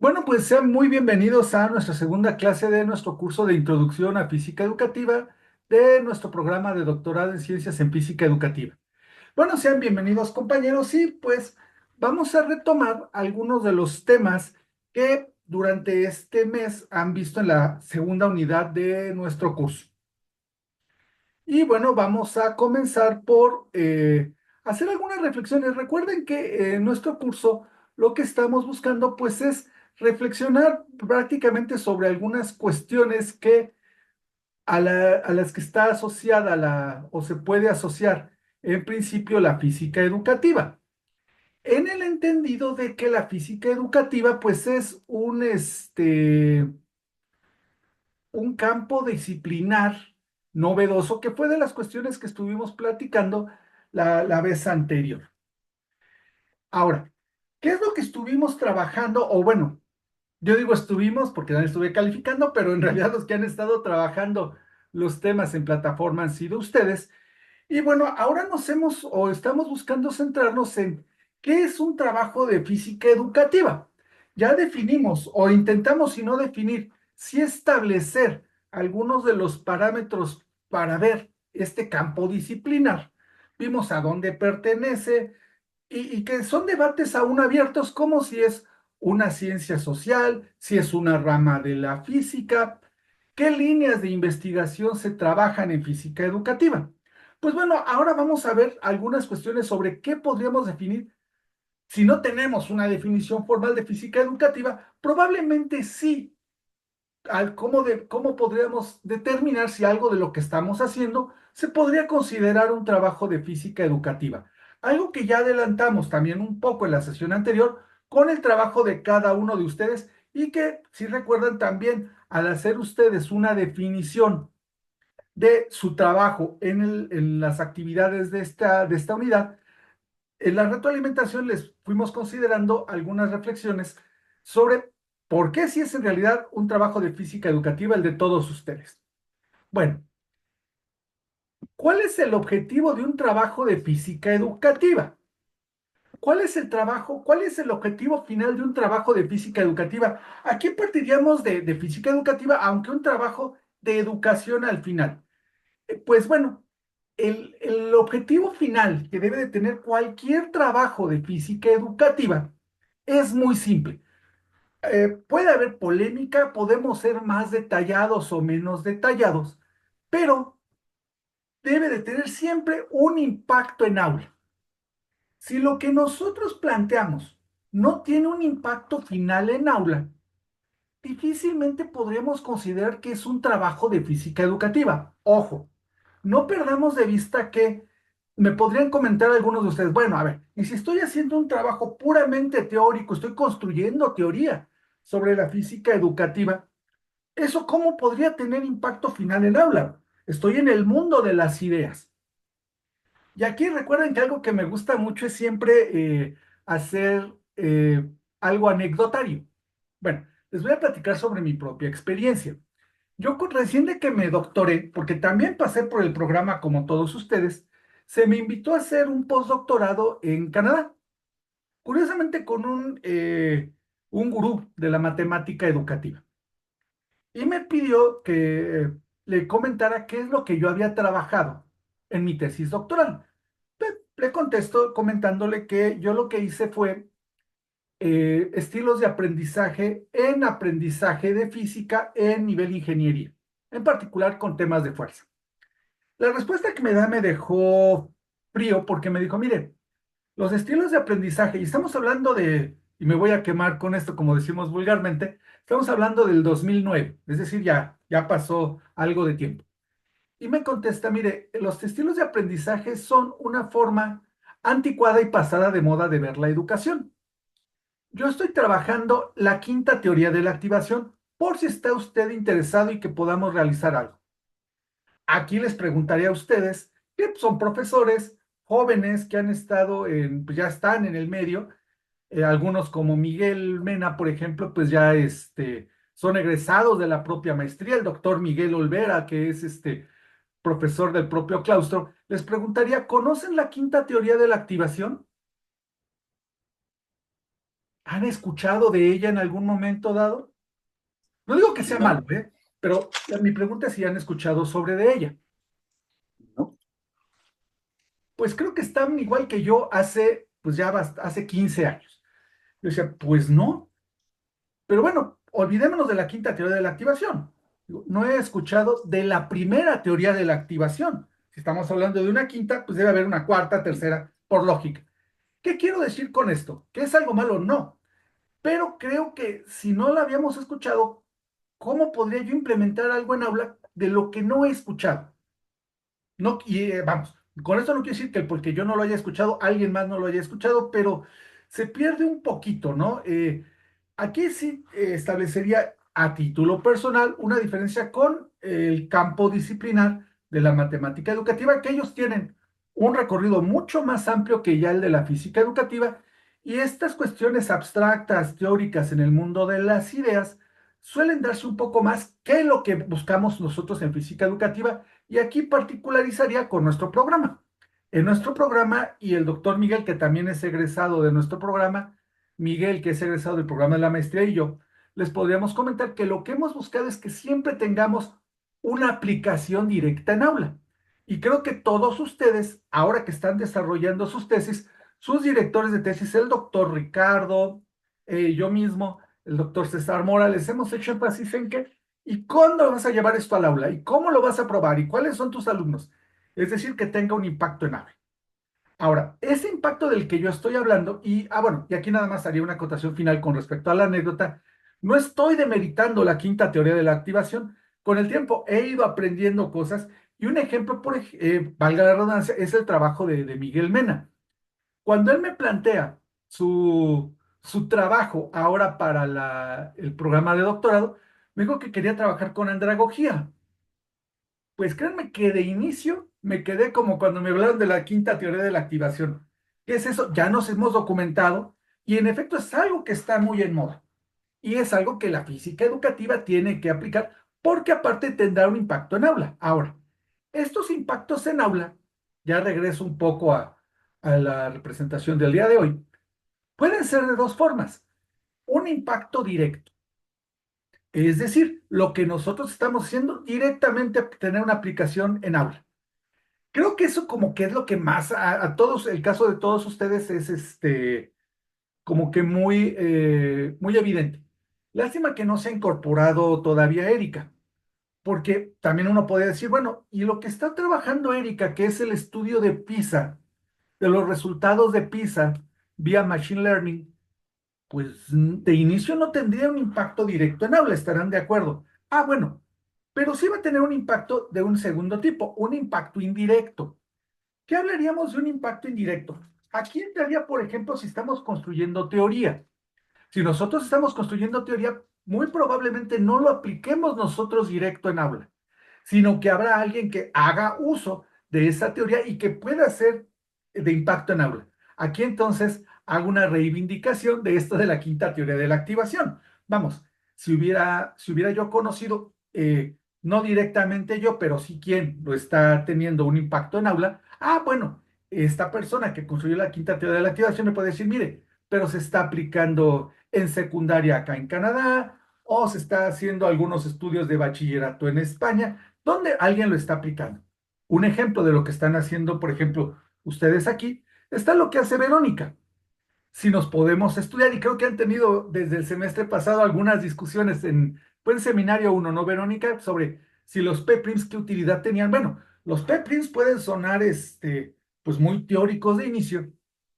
Bueno, pues sean muy bienvenidos a nuestra segunda clase de nuestro curso de Introducción a Física Educativa de nuestro programa de doctorado en Ciencias en Física Educativa. Bueno, sean bienvenidos compañeros y pues vamos a retomar algunos de los temas que durante este mes han visto en la segunda unidad de nuestro curso. Y bueno, vamos a comenzar por hacer algunas reflexiones. Recuerden que en nuestro curso lo que estamos buscando pues es reflexionar prácticamente sobre algunas cuestiones que a las que está asociada o se puede asociar en principio la física educativa. En el entendido de que la física educativa pues es un campo disciplinar novedoso que fue de las cuestiones que estuvimos platicando la vez anterior. Ahora, ¿qué es lo que estuvimos trabajando? O bueno, yo digo estuvimos porque no estuve calificando, pero en realidad los que han estado trabajando los temas en plataforma han sido ustedes. Y bueno, ahora nos hemos o estamos buscando centrarnos en qué es un trabajo de física educativa. Ya definimos o intentamos, si no definir, si establecer algunos de los parámetros para ver este campo disciplinar. Vimos a dónde pertenece y que son debates aún abiertos como si es una ciencia social, si es una rama de la física, qué líneas de investigación se trabajan en física educativa. Pues bueno, ahora vamos a ver algunas cuestiones sobre qué podríamos definir. Si no tenemos una definición formal de física educativa, probablemente sí, cómo podríamos determinar si algo de lo que estamos haciendo se podría considerar un trabajo de física educativa. Algo que ya adelantamos también un poco en la sesión anterior con el trabajo de cada uno de ustedes y que, si recuerdan también, al hacer ustedes una definición de su trabajo en las actividades de esta unidad, en la retroalimentación les fuimos considerando algunas reflexiones sobre por qué si es en realidad un trabajo de física educativa el de todos ustedes. Bueno, ¿cuál es el objetivo de un trabajo de física educativa? ¿Cuál es el trabajo? ¿Cuál es el objetivo final de un trabajo de física educativa? Aquí partiríamos de física educativa, aunque un trabajo de educación al final. Pues bueno, el objetivo final que debe de tener cualquier trabajo de física educativa es muy simple. Puede haber polémica, podemos ser más detallados o menos detallados, pero debe de tener siempre un impacto en aula. Si lo que nosotros planteamos no tiene un impacto final en aula, difícilmente podremos considerar que es un trabajo de física educativa. Ojo, no perdamos de vista que me podrían comentar algunos de ustedes, bueno, a ver, y si estoy haciendo un trabajo puramente teórico, estoy construyendo teoría sobre la física educativa, ¿eso cómo podría tener impacto final en el aula? Estoy en el mundo de las ideas. Y aquí recuerden que algo que me gusta mucho es siempre hacer algo anecdotario. Bueno, les voy a platicar sobre mi propia experiencia. Yo recién de que me doctoré, porque también pasé por el programa como todos ustedes, se me invitó a hacer un postdoctorado en Canadá, curiosamente con un gurú de la matemática educativa. Y me pidió que le comentara qué es lo que yo había trabajado en mi tesis doctoral. Le contesto comentándole que yo lo que hice fue estilos de aprendizaje de física en nivel ingeniería, en particular con temas de fuerza. La respuesta que me da me dejó frío porque me dijo, mire, los estilos de aprendizaje, y estamos hablando y me voy a quemar con esto como decimos vulgarmente, estamos hablando del 2009, es decir, ya pasó algo de tiempo. Y me contesta, mire, los estilos de aprendizaje son una forma anticuada y pasada de moda de ver la educación. Yo estoy trabajando la quinta teoría de la activación por si está usted interesado y que podamos realizar algo. Aquí les preguntaría a ustedes, que son profesores jóvenes que han estado pues ya están en el medio, algunos como Miguel Mena, por ejemplo, pues ya son egresados de la propia maestría, el doctor Miguel Olvera, que es profesor del propio claustro, les preguntaría, ¿conocen la quinta teoría de la activación? ¿Han escuchado de ella en algún momento dado? No digo que sea malo, No, ¿eh? Pero mi pregunta es si han escuchado sobre de ella. no. Pues creo que están igual que yo hace, pues ya hace 15 años. Yo decía, pues no, pero bueno, olvidémonos de la quinta teoría de la activación. Digo, no he escuchado de la primera teoría de la activación. Si estamos hablando de una quinta, pues debe haber una cuarta, tercera, por lógica. ¿Qué quiero decir con esto? ¿Que es algo malo? No. Pero creo que si no la habíamos escuchado, ¿cómo podría yo implementar algo en aula de lo que no he escuchado? No, y vamos, con esto no quiero decir que porque yo no lo haya escuchado, alguien más no lo haya escuchado, pero se pierde un poquito, ¿no? Aquí sí establecería a título personal una diferencia con el campo disciplinar de la matemática educativa, que ellos tienen un recorrido mucho más amplio que ya el de la física educativa, y estas cuestiones abstractas, teóricas en el mundo de las ideas, suelen darse un poco más que lo que buscamos nosotros en física educativa, y aquí particularizaría con nuestro programa. En nuestro programa, y el doctor Miguel, que también es egresado de nuestro programa, Miguel, que es egresado del programa de la maestría, y yo, les podríamos comentar que lo que hemos buscado es que siempre tengamos una aplicación directa en aula. Y creo que todos ustedes, ahora que están desarrollando sus tesis, sus directores de tesis, el doctor Ricardo, yo mismo, el doctor César Morales, hemos hecho énfasis en que, ¿y cuándo vas a llevar esto al aula? ¿Y cómo lo vas a probar? ¿Y cuáles son tus alumnos? Es decir, que tenga un impacto en aula. Ahora, ese impacto del que yo estoy hablando, bueno, y aquí nada más haría una acotación final con respecto a la anécdota, no estoy demeritando la quinta teoría de la activación. Con el tiempo he ido aprendiendo cosas y un ejemplo, valga la redundancia, es el trabajo de Miguel Mena. Cuando él me plantea su trabajo ahora para el programa de doctorado, me dijo que quería trabajar con andragogía. Pues créanme que de inicio me quedé como cuando me hablaron de la quinta teoría de la activación. ¿Qué es eso? Ya nos hemos documentado y en efecto es algo que está muy en moda y es algo que la física educativa tiene que aplicar porque aparte tendrá un impacto en aula. Ahora, estos impactos en aula, ya regreso un poco a la representación del día de hoy, pueden ser de dos formas. Un impacto directo, es decir, lo que nosotros estamos haciendo directamente tener una aplicación en aula. Creo que eso como que es lo que más a todos, el caso de todos ustedes es como que muy evidente. Lástima que no se ha incorporado todavía Erika, porque también uno podría decir, bueno, y lo que está trabajando Erika, que es el estudio de PISA, de los resultados de PISA vía Machine Learning, pues de inicio no tendría un impacto directo en aula, estarán de acuerdo. Ah, bueno, pero sí va a tener un impacto de un segundo tipo, un impacto indirecto. ¿Qué hablaríamos de un impacto indirecto? Aquí entraría, por ejemplo, si estamos construyendo teoría. Si nosotros estamos construyendo teoría, muy probablemente no lo apliquemos nosotros directo en aula, sino que habrá alguien que haga uso de esa teoría y que pueda ser de impacto en aula. Aquí entonces hago una reivindicación de esto de la quinta teoría de la activación. Vamos, si hubiera yo conocido, no directamente yo, pero sí quien lo está teniendo un impacto en aula, bueno, esta persona que construyó la quinta teoría de la activación me puede decir, mire, pero se está aplicando en secundaria acá en Canadá, o se está haciendo algunos estudios de bachillerato en España, donde alguien lo está aplicando. Un ejemplo de lo que están haciendo, por ejemplo, ustedes aquí, está lo que hace Verónica. Si nos podemos estudiar, y creo que han tenido desde el semestre pasado algunas discusiones pues, en seminario uno, ¿no, Verónica? Sobre si los PEPRIMS, qué utilidad tenían. Bueno, los PEPRIMS pueden sonar, pues muy teóricos de inicio.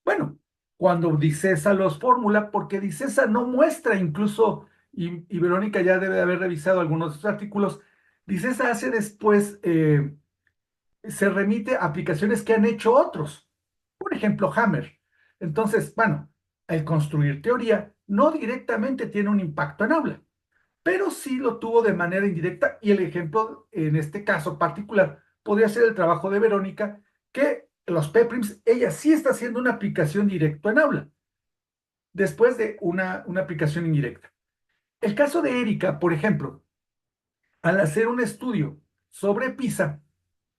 Bueno, cuando Dicesa los fórmula, porque Dicesa no muestra incluso, y Verónica ya debe de haber revisado algunos de sus artículos, Dicesa hace después, se remite a aplicaciones que han hecho otros. Por ejemplo, Hammer. Entonces, bueno, el construir teoría no directamente tiene un impacto en aula, pero sí lo tuvo de manera indirecta y el ejemplo en este caso particular podría ser el trabajo de Verónica, que los PEPRIMS, ella sí está haciendo una aplicación directa en aula, después de una aplicación indirecta. El caso de Erika, por ejemplo, al hacer un estudio sobre PISA,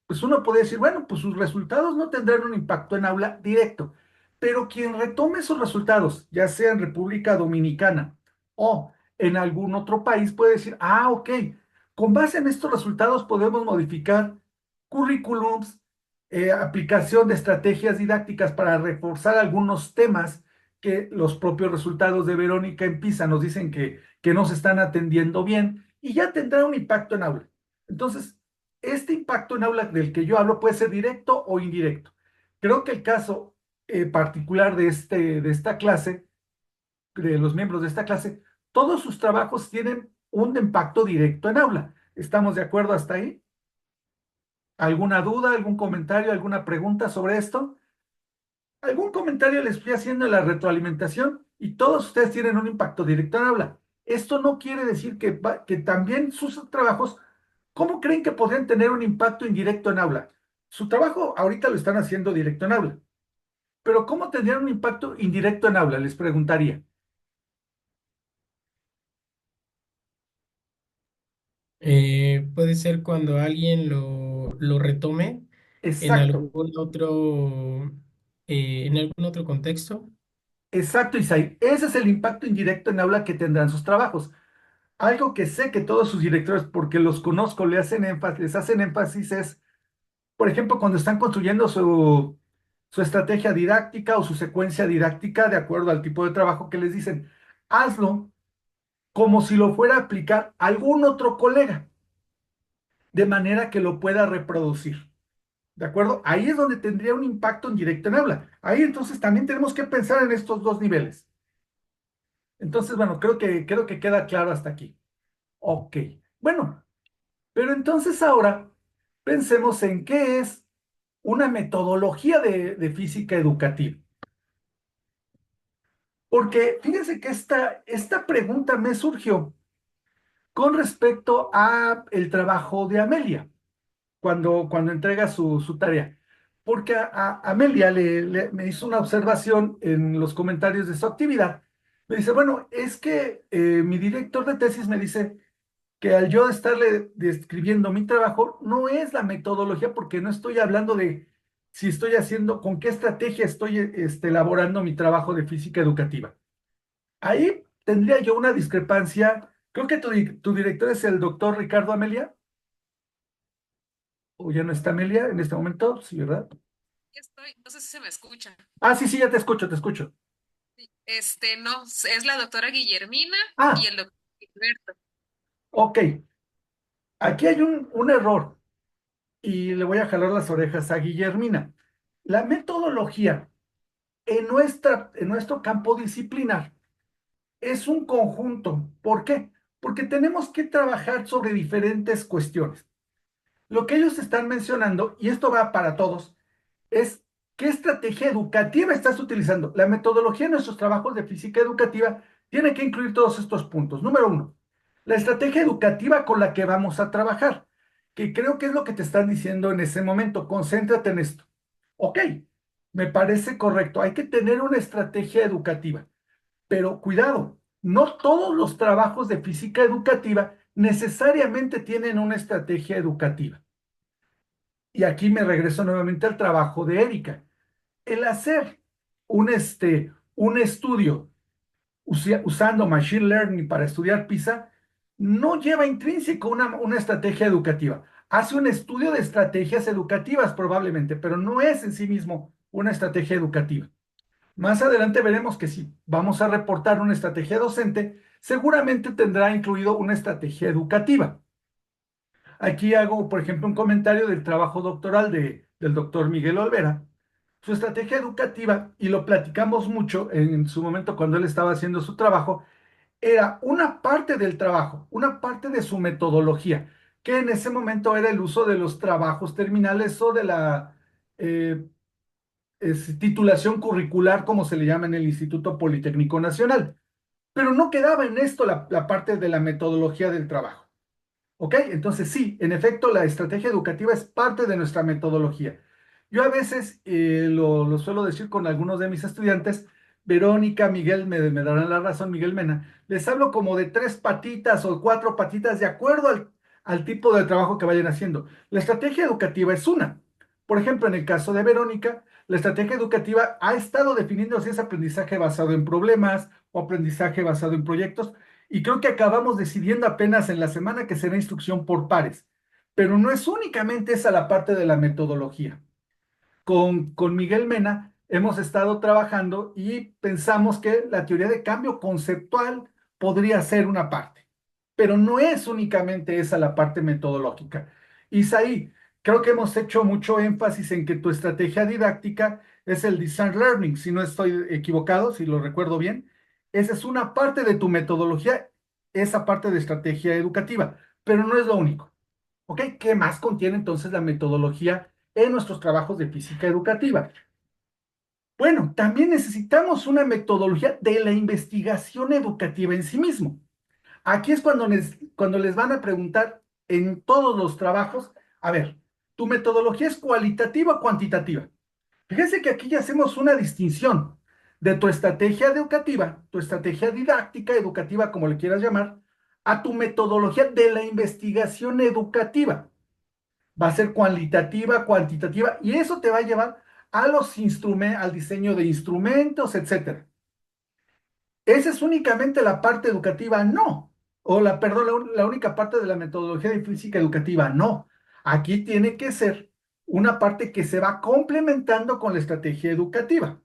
pues uno puede decir, bueno, pues sus resultados no tendrán un impacto en aula directo, pero quien retome esos resultados, ya sea en República Dominicana o en algún otro país, puede decir, ah, ok, con base en estos resultados podemos modificar currículums, aplicación de estrategias didácticas para reforzar algunos temas que los propios resultados de Verónica en PISA nos dicen que no se están atendiendo bien y ya tendrá un impacto en aula. Entonces, este impacto en aula del que yo hablo puede ser directo o indirecto. Creo que el caso particular de esta clase, de los miembros de esta clase, todos sus trabajos tienen un impacto directo en aula. ¿Estamos de acuerdo hasta ahí? ¿Alguna duda, algún comentario, alguna pregunta sobre esto? ¿Algún comentario les estoy haciendo en la retroalimentación? Y todos ustedes tienen un impacto directo en aula. Esto no quiere decir que también sus trabajos, ¿cómo creen que podrían tener un impacto indirecto en aula? Su trabajo ahorita lo están haciendo directo en aula, pero ¿cómo tendrían un impacto indirecto en aula? Les preguntaría. Puede ser cuando alguien lo retome en Exacto, algún otro, en algún otro contexto. exacto, Isaí. Ese es el impacto indirecto en aula que tendrán sus trabajos. Algo que sé que todos sus directores, porque los conozco, les hacen énfasis es, por ejemplo, cuando están construyendo su estrategia didáctica o su secuencia didáctica de acuerdo al tipo de trabajo que les dicen, hazlo como si lo fuera a aplicar algún otro colega, de manera que lo pueda reproducir. ¿De acuerdo? Ahí es donde tendría un impacto en directo en aula. Ahí entonces también tenemos que pensar en estos dos niveles. Entonces, bueno, creo que queda claro hasta aquí. Ok. Bueno, pero entonces ahora pensemos en qué es una metodología de física educativa. Porque fíjense que esta pregunta me surgió con respecto a el trabajo de Amelia, cuando entrega su tarea. Porque a Amelia me hizo una observación en los comentarios de su actividad. Me dice, bueno, es que mi director de tesis me dice que al yo estarle describiendo mi trabajo, no es la metodología, porque no estoy hablando de si estoy haciendo, con qué estrategia estoy elaborando mi trabajo de física educativa. Ahí tendría yo una discrepancia. Creo que tu director es el doctor Ricardo Amelia, o ya no está Amelia en este momento, sí, ¿verdad? Estoy, no sé si se me escucha. Ah, sí, sí, ya te escucho, te escucho. No, es la doctora Guillermina y Ah, el doctor Gilberto. ok. Aquí hay un error y le voy a jalar las orejas a Guillermina. La metodología en nuestro campo disciplinar es un conjunto. ¿Por qué? Porque tenemos que trabajar sobre diferentes cuestiones. Lo que ellos están mencionando, y esto va para todos, es qué estrategia educativa estás utilizando. La metodología de nuestros trabajos de física educativa tiene que incluir todos estos puntos. Número uno, la estrategia educativa con la que vamos a trabajar, que creo que es lo que te están diciendo en ese momento. Concéntrate en esto. Ok, me parece correcto. Hay que tener una estrategia educativa, pero cuidado, no todos los trabajos de física educativa necesariamente tienen una estrategia educativa. Y aquí me regreso nuevamente al trabajo de Erika. El hacer un estudio usando Machine Learning para estudiar PISA no lleva intrínseco una estrategia educativa. Hace un estudio de estrategias educativas probablemente, pero no es en sí mismo una estrategia educativa. Más adelante veremos que si vamos a reportar una estrategia docente, seguramente tendrá incluido una estrategia educativa. Aquí hago, por ejemplo, un comentario del trabajo doctoral del doctor Miguel Olvera. Su estrategia educativa, y lo platicamos mucho en su momento cuando él estaba haciendo su trabajo, era una parte del trabajo, una parte de su metodología, que en ese momento era el uso de los trabajos terminales o de la eh, titulación curricular, como se le llama en el Instituto Politécnico Nacional. Pero no quedaba en esto la parte de la metodología del trabajo. ¿Ok? Entonces sí, en efecto, la estrategia educativa es parte de nuestra metodología. Yo a veces lo suelo decir con algunos de mis estudiantes, Verónica, Miguel, me darán la razón, Miguel Mena, les hablo como de tres patitas o cuatro patitas de acuerdo al tipo de trabajo que vayan haciendo. La estrategia educativa es una. Por ejemplo, en el caso de Verónica, la estrategia educativa ha estado definiendo si es aprendizaje basado en problemas o aprendizaje basado en proyectos, y creo que acabamos decidiendo apenas en la semana que será instrucción por pares. Pero no es únicamente esa la parte de la metodología. Con Miguel Mena hemos estado trabajando y pensamos que la teoría de cambio conceptual podría ser una parte, pero no es únicamente esa la parte metodológica. Isaí, creo que hemos hecho mucho énfasis en que tu estrategia didáctica es el Design Learning, si no estoy equivocado, si lo recuerdo bien. Esa es una parte de tu metodología, esa parte de estrategia educativa, pero no es lo único. ¿Ok? ¿Qué más contiene entonces la metodología en nuestros trabajos de física educativa? Bueno, también necesitamos una metodología de la investigación educativa en sí mismo. Aquí es cuando les van a preguntar en todos los trabajos, a ver, ¿tu metodología es cualitativa o cuantitativa? Fíjense que aquí ya hacemos una distinción de tu estrategia educativa, tu estrategia didáctica, educativa, como le quieras llamar, a tu metodología de la investigación educativa. Va a ser cualitativa, cuantitativa, y eso te va a llevar a los instrumentos, al diseño de instrumentos, etcétera. Esa es únicamente la parte educativa, no. O perdón, la única parte de la metodología de física educativa, no. Aquí tiene que ser una parte que se va complementando con la estrategia educativa.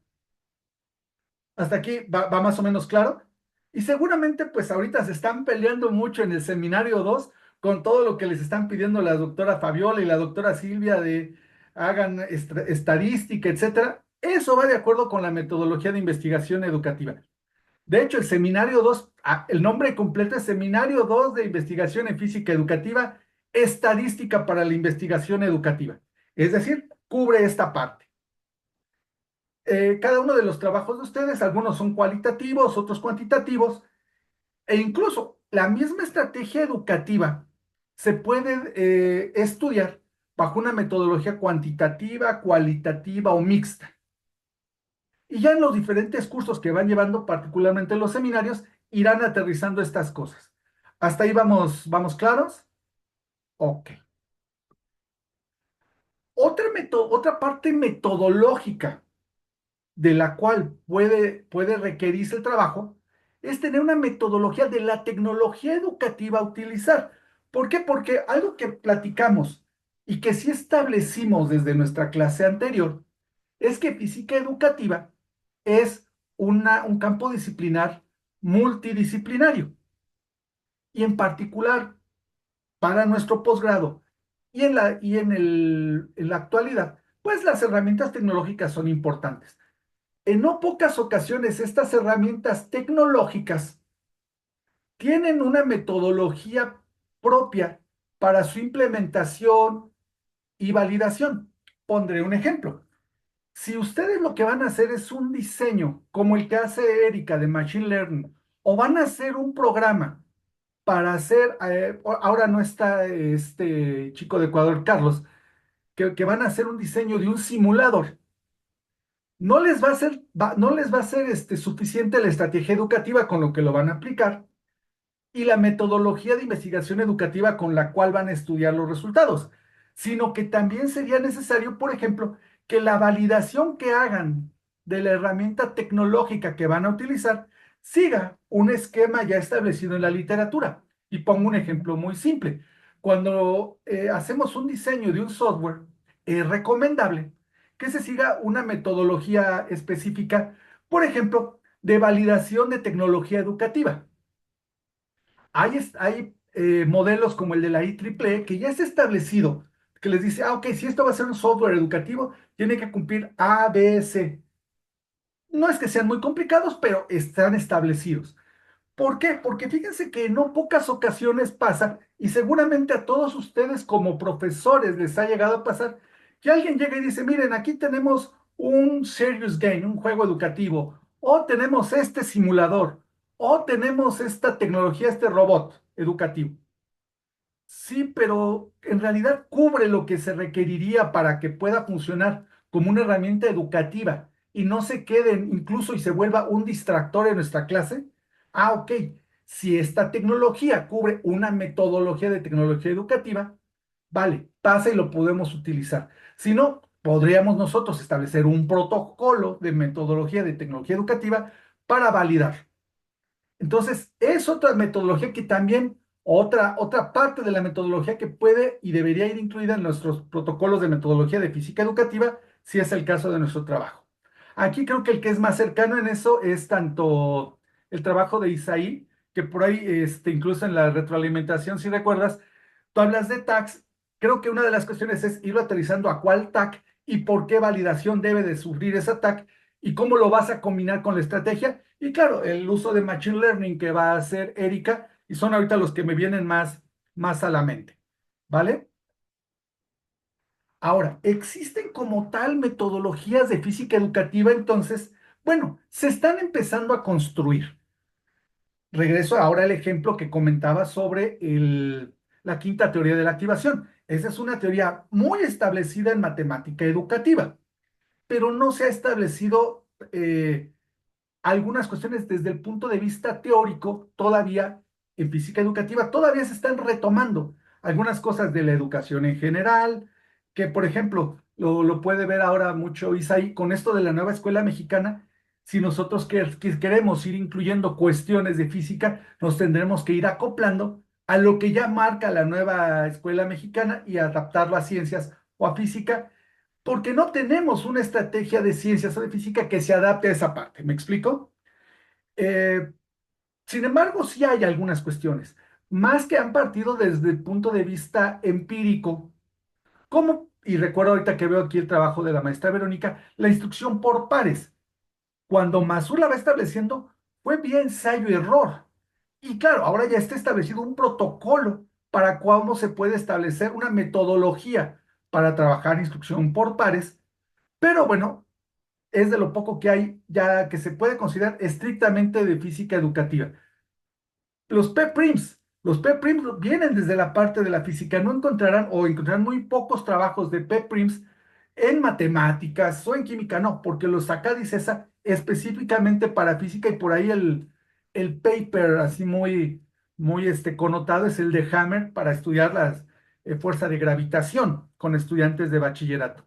Hasta aquí va más o menos claro. Y seguramente pues ahorita se están peleando mucho en el seminario 2 con todo lo que les están pidiendo la doctora Fabiola y la doctora Silvia de hagan estadística, etcétera. Eso va de acuerdo con la metodología de investigación educativa. De hecho, el seminario 2, el nombre completo es Seminario 2 de Investigación en Física Educativa, Estadística para la Investigación Educativa. Es decir, cubre esta parte. Cada uno de los trabajos de ustedes, algunos son cualitativos, otros cuantitativos, e incluso la misma estrategia educativa se puede estudiar bajo una metodología cuantitativa, cualitativa o mixta. Y ya en los diferentes cursos que van llevando, particularmente en los seminarios, irán aterrizando estas cosas. ¿Hasta ahí vamos claros? Ok. Otra parte metodológica de la cual puede requerirse el trabajo, es tener una metodología de la tecnología educativa a utilizar. ¿Por qué? Porque algo que platicamos y que sí establecimos desde nuestra clase anterior es que física educativa es un campo disciplinar multidisciplinario y en particular para nuestro posgrado y en la actualidad, pues las herramientas tecnológicas son importantes. En no pocas ocasiones estas herramientas tecnológicas tienen una metodología propia para su implementación y validación. Pondré un ejemplo. Si ustedes lo que van a hacer es un diseño como el que hace Erika de Machine Learning, o van a hacer un programa para hacer, ahora no está este chico de Ecuador, Carlos, que van a hacer un diseño de un simulador. No les va a ser suficiente la estrategia educativa con lo que lo van a aplicar y la metodología de investigación educativa con la cual van a estudiar los resultados, sino que también sería necesario, por ejemplo, que la validación que hagan de la herramienta tecnológica que van a utilizar siga un esquema ya establecido en la literatura. Y pongo un ejemplo muy simple. Cuando hacemos un diseño de un software, es recomendable que se siga una metodología específica, por ejemplo, de validación de tecnología educativa. Hay modelos como el de la IEEE que ya está establecido, que les dice, ok, si esto va a ser un software educativo, tiene que cumplir A, B, C. No es que sean muy complicados, pero están establecidos. ¿Por qué? Porque fíjense que en no pocas ocasiones pasa, y seguramente a todos ustedes como profesores les ha llegado a pasar, que alguien llega y dice, miren, aquí tenemos un serious game, un juego educativo, o tenemos este simulador, o tenemos esta tecnología, este robot educativo. Sí, pero en realidad cubre lo que se requeriría para que pueda funcionar como una herramienta educativa y no se quede incluso y se vuelva un distractor en nuestra clase. Ah, ok. Si esta tecnología cubre una metodología de tecnología educativa, vale, pasa y lo podemos utilizar. Si no, podríamos nosotros establecer un protocolo de metodología de tecnología educativa para validar. Entonces, es otra metodología que también, otra parte de la metodología que puede y debería ir incluida en nuestros protocolos de metodología de física educativa, si es el caso de nuestro trabajo. Aquí creo que el que es más cercano en eso es tanto el trabajo de Isaí, que por ahí, incluso en la retroalimentación, si recuerdas, tú hablas de tags. Creo que una de las cuestiones es irlo aterrizando a cuál tag y por qué validación debe de sufrir esa tag y cómo lo vas a combinar con la estrategia. Y claro, el uso de Machine Learning que va a hacer Erika, y son ahorita los que me vienen más a la mente. ¿Vale? Ahora, ¿existen como tal metodologías de física educativa? Entonces, bueno, se están empezando a construir. Regreso ahora al ejemplo que comentaba sobre la quinta teoría de la activación. Esa es una teoría muy establecida en matemática educativa, pero no se ha establecido algunas cuestiones desde el punto de vista teórico todavía en física educativa, todavía se están retomando algunas cosas de la educación en general, que por ejemplo, lo puede ver ahora mucho Isaí con esto de la nueva escuela mexicana. Si nosotros que queremos ir incluyendo cuestiones de física, nos tendremos que ir acoplando a lo que ya marca la nueva escuela mexicana y adaptarlo a ciencias o a física, porque no tenemos una estrategia de ciencias o de física que se adapte a esa parte. ¿Me explico? Eh, Sin embargo, sí hay algunas cuestiones, más que han partido desde el punto de vista empírico, como, y recuerdo ahorita que veo aquí el trabajo de la maestra Verónica, la instrucción por pares. Cuando Masur la va estableciendo, fue vía ensayo y error. Y claro, ahora ya está establecido un protocolo para cómo se puede establecer una metodología para trabajar instrucción por pares, pero bueno, es de lo poco que hay ya que se puede considerar estrictamente de física educativa. Los P-Prims vienen desde la parte de la física. No encontrarán o encontrarán muy pocos trabajos de P-Prims en matemáticas o en química, no, porque los saca Dicesa específicamente para física y por ahí el paper así muy connotado es el de Hammer para estudiar la fuerza de gravitación con estudiantes de bachillerato.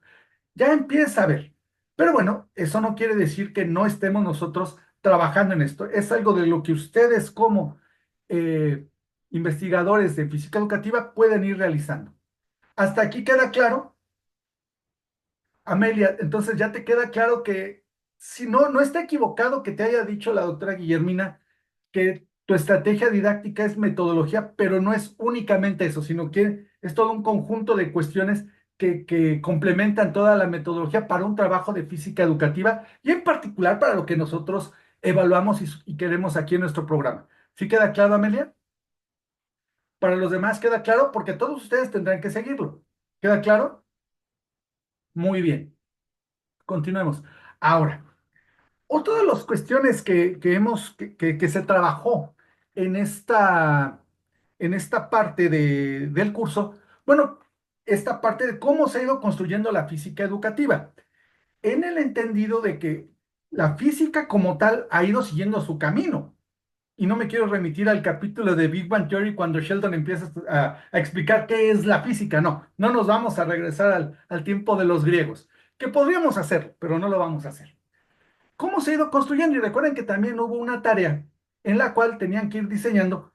Ya empieza a ver. Pero bueno, eso no quiere decir que no estemos nosotros trabajando en esto. Es algo de lo que ustedes como eh, investigadores de física educativa pueden ir realizando. Hasta aquí queda claro, Amelia. Entonces ya te queda claro que si no está equivocado que te haya dicho la doctora Guillermina que tu estrategia didáctica es metodología, pero no es únicamente eso, sino que es todo un conjunto de cuestiones que complementan toda la metodología para un trabajo de física educativa y en particular para lo que nosotros evaluamos y queremos aquí en nuestro programa. ¿Sí queda claro, Amelia? Para los demás queda claro porque todos ustedes tendrán que seguirlo. ¿Queda claro? Muy bien. Continuemos. Ahora, otra de las cuestiones que se trabajó en esta parte del curso, bueno, esta parte de cómo se ha ido construyendo la física educativa, en el entendido de que la física como tal ha ido siguiendo su camino. Y no me quiero remitir al capítulo de Big Bang Theory cuando Sheldon empieza a explicar qué es la física. No, no nos vamos a regresar al tiempo de los griegos, que podríamos hacer, pero no lo vamos a hacer. ¿Cómo se ha ido construyendo? Y recuerden que también hubo una tarea en la cual tenían que ir diseñando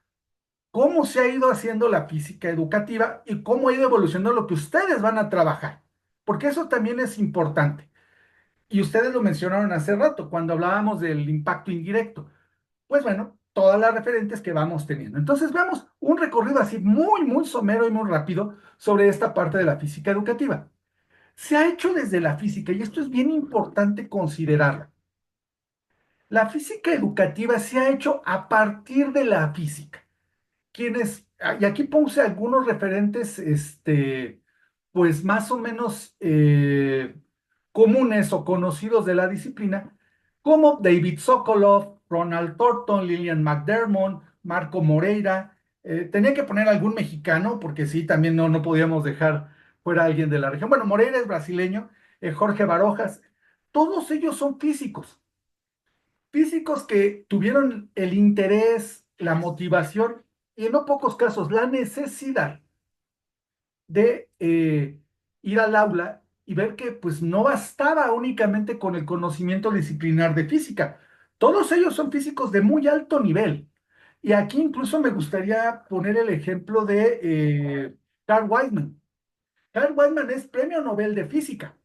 cómo se ha ido haciendo la física educativa y cómo ha ido evolucionando lo que ustedes van a trabajar, porque eso también es importante. Y ustedes lo mencionaron hace rato, cuando hablábamos del impacto indirecto. Pues bueno, todas las referentes que vamos teniendo. Entonces, veamos un recorrido así muy somero y muy rápido sobre esta parte de la física educativa. Se ha hecho desde la física, y esto es bien importante considerarlo. La física educativa se ha hecho a partir de la física. Y aquí puse algunos referentes, pues más o menos comunes o conocidos de la disciplina, como David Sokolov, Ronald Thornton, Lillian McDermott, Marco Moreira. Tenía que poner algún mexicano, porque sí, también no podíamos dejar fuera a alguien de la región. Bueno, Moreira es brasileño, Jorge Barojas, todos ellos son físicos que tuvieron el interés, la motivación y en no pocos casos la necesidad de ir al aula y ver que pues no bastaba únicamente con el conocimiento disciplinar de física. Todos ellos son físicos de muy alto nivel. Y aquí incluso me gustaría poner el ejemplo de Carl Weizmann. Carl Weizmann es premio Nobel de Física.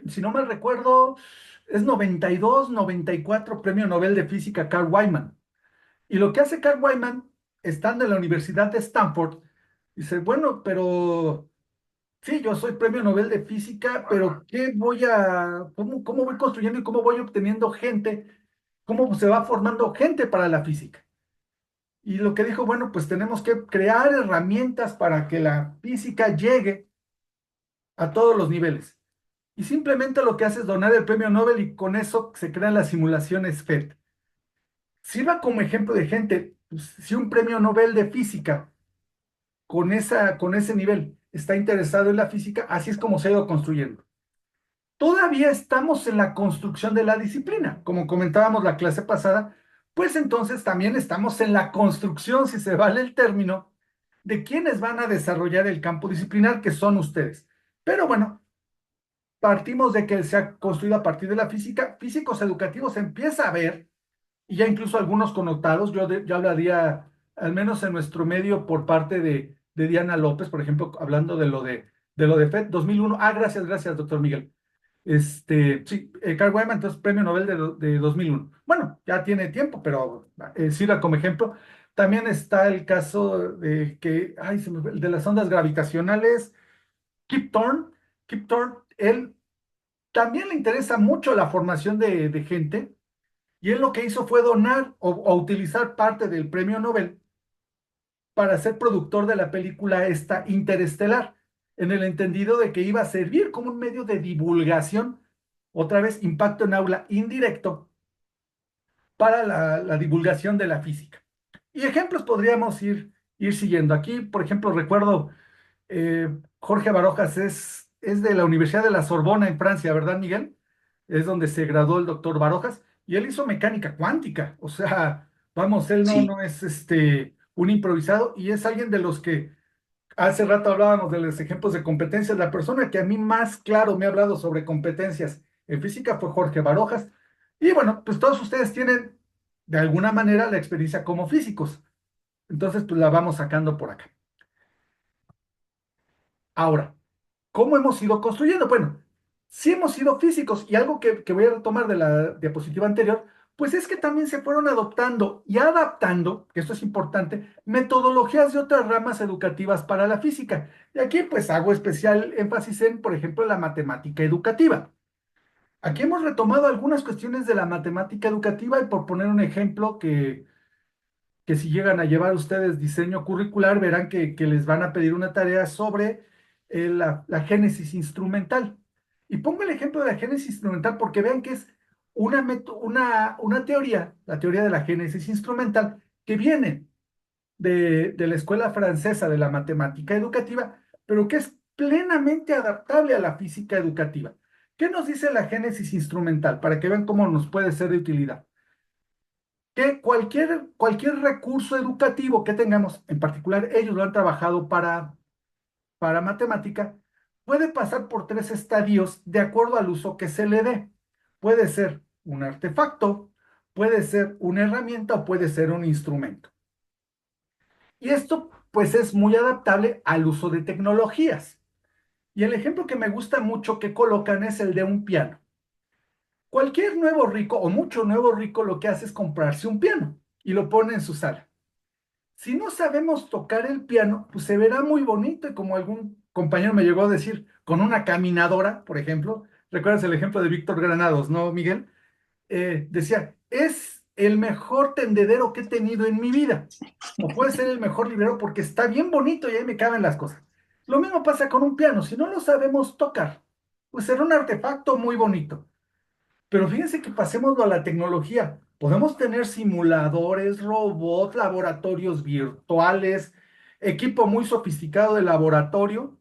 Si no mal recuerdo, es 92, 94 premio Nobel de Física Carl Weizmann. Y lo que hace Carl Weizmann, estando en la Universidad de Stanford, dice, bueno, pero sí, yo soy premio Nobel de Física, pero cómo voy construyendo y cómo voy obteniendo gente, cómo se va formando gente para la física? Y lo que dijo, bueno, pues tenemos que crear herramientas para que la física llegue a todos los niveles. Y simplemente lo que hace es donar el premio Nobel y con eso se crean las simulaciones FET. Sirva como ejemplo de gente, pues, si un premio Nobel de física con ese nivel está interesado en la física, así es como se ha ido construyendo. Todavía estamos en la construcción de la disciplina, como comentábamos la clase pasada, pues entonces también estamos en la construcción, si se vale el término, de quienes van a desarrollar el campo disciplinar, que son ustedes. Pero bueno, partimos de que se ha construido a partir de la física, físicos educativos empieza a ver, y ya incluso algunos connotados, yo hablaría, al menos en nuestro medio, por parte de Diana López, por ejemplo, hablando de lo de FED 2001. Ah, gracias, doctor Miguel. Sí, Carl Wyman, entonces premio Nobel de 2001. Bueno, ya tiene tiempo, pero sirva como ejemplo. También está el caso de que, ay, el de las ondas gravitacionales, Kip Thorne. Kip Thorne, él también le interesa mucho la formación de gente, y él lo que hizo fue donar o utilizar parte del premio Nobel para ser productor de la película esta Interestelar, en el entendido de que iba a servir como un medio de divulgación, otra vez impacto en aula indirecto, para la divulgación de la física. Y ejemplos podríamos ir siguiendo. Aquí, por ejemplo, recuerdo Jorge Barojas es de la Universidad de la Sorbona en Francia, ¿verdad, Miguel? Es donde se graduó el doctor Barojas y él hizo mecánica cuántica. O sea, vamos, él Sí, no es un improvisado y es alguien de los que hace rato hablábamos de los ejemplos de competencias. La persona que a mí más claro me ha hablado sobre competencias en física fue Jorge Barojas. Y bueno, pues todos ustedes tienen de alguna manera la experiencia como físicos. Entonces, pues la vamos sacando por acá. Ahora, ¿cómo hemos ido construyendo? Bueno, sí hemos sido físicos y algo que voy a retomar de la diapositiva anterior, pues es que también se fueron adoptando y adaptando, que esto es importante, metodologías de otras ramas educativas para la física. Y aquí pues hago especial énfasis en, por ejemplo, la matemática educativa. Aquí hemos retomado algunas cuestiones de la matemática educativa y por poner un ejemplo que si llegan a llevar ustedes diseño curricular, verán que les van a pedir una tarea sobre la génesis instrumental. Y pongo el ejemplo de la génesis instrumental porque vean que es una teoría, la teoría de la génesis instrumental, que viene de la escuela francesa de la matemática educativa, pero que es plenamente adaptable a la física educativa. ¿Qué nos dice la génesis instrumental? Para que vean cómo nos puede ser de utilidad que cualquier recurso educativo que tengamos, en particular ellos lo han trabajado para matemática, puede pasar por tres estadios de acuerdo al uso que se le dé. Puede ser un artefacto, puede ser una herramienta o puede ser un instrumento. Y esto pues es muy adaptable al uso de tecnologías. Y el ejemplo que me gusta mucho que colocan es el de un piano. Cualquier nuevo rico o mucho nuevo rico lo que hace es comprarse un piano y lo pone en su sala. Si no sabemos tocar el piano, pues se verá muy bonito y como algún compañero me llegó a decir, con una caminadora, por ejemplo, recuerdas el ejemplo de Víctor Granados, ¿no, Miguel? Decía, es el mejor tendedero que he tenido en mi vida, o puede ser el mejor librero porque está bien bonito y ahí me caben las cosas. Lo mismo pasa con un piano, si no lo sabemos tocar, pues será un artefacto muy bonito. Pero fíjense que pasemos a la tecnología. Podemos tener simuladores, robots, laboratorios virtuales, equipo muy sofisticado de laboratorio,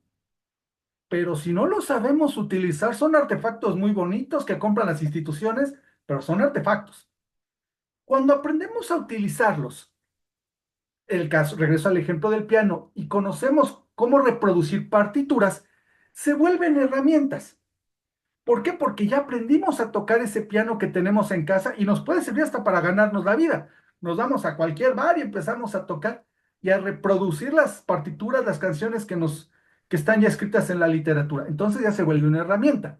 pero si no lo sabemos utilizar, son artefactos muy bonitos que compran las instituciones, pero son artefactos. Cuando aprendemos a utilizarlos, regreso al ejemplo del piano, y conocemos cómo reproducir partituras, se vuelven herramientas. ¿Por qué? Porque ya aprendimos a tocar ese piano que tenemos en casa y nos puede servir hasta para ganarnos la vida. Nos vamos a cualquier bar y empezamos a tocar y a reproducir las partituras, las canciones que están ya escritas en la literatura. Entonces ya se vuelve una herramienta.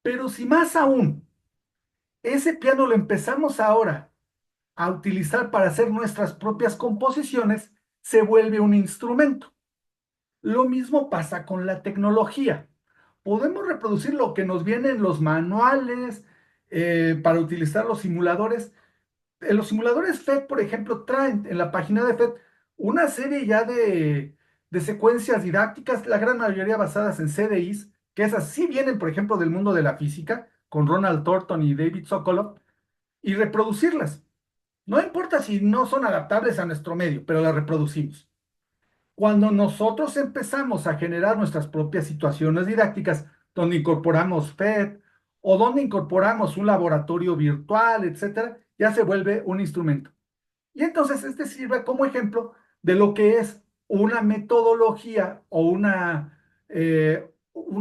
Pero si más aún, ese piano lo empezamos ahora a utilizar para hacer nuestras propias composiciones, se vuelve un instrumento. Lo mismo pasa con la tecnología. Podemos reproducir lo que nos viene en los manuales para utilizar los simuladores. Los simuladores FET, por ejemplo, traen en la página de FET una serie ya de secuencias didácticas, la gran mayoría basadas en CDIs, que esas sí vienen, por ejemplo, del mundo de la física, con Ronald Thornton y David Sokolow, y reproducirlas. No importa si no son adaptables a nuestro medio, pero las reproducimos. Cuando nosotros empezamos a generar nuestras propias situaciones didácticas, donde incorporamos FED o donde incorporamos un laboratorio virtual, etcétera, ya se vuelve un instrumento. Y entonces este sirve como ejemplo de lo que es una metodología o una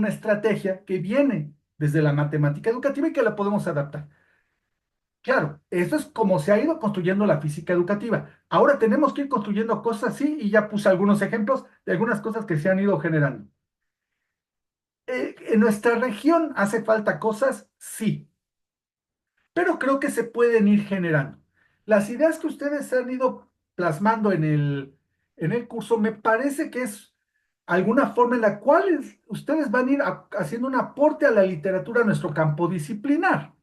estrategia que viene desde la matemática educativa y que la podemos adaptar. Claro, eso es como se ha ido construyendo la física educativa. Ahora tenemos que ir construyendo cosas así y ya puse algunos ejemplos de algunas cosas que se han ido generando. ¿En nuestra región hace falta cosas? Sí, pero creo que se pueden ir generando. Las ideas que ustedes han ido plasmando en el curso me parece que es alguna forma en la cual ustedes van a ir haciendo un aporte a la literatura a nuestro campo disciplinar.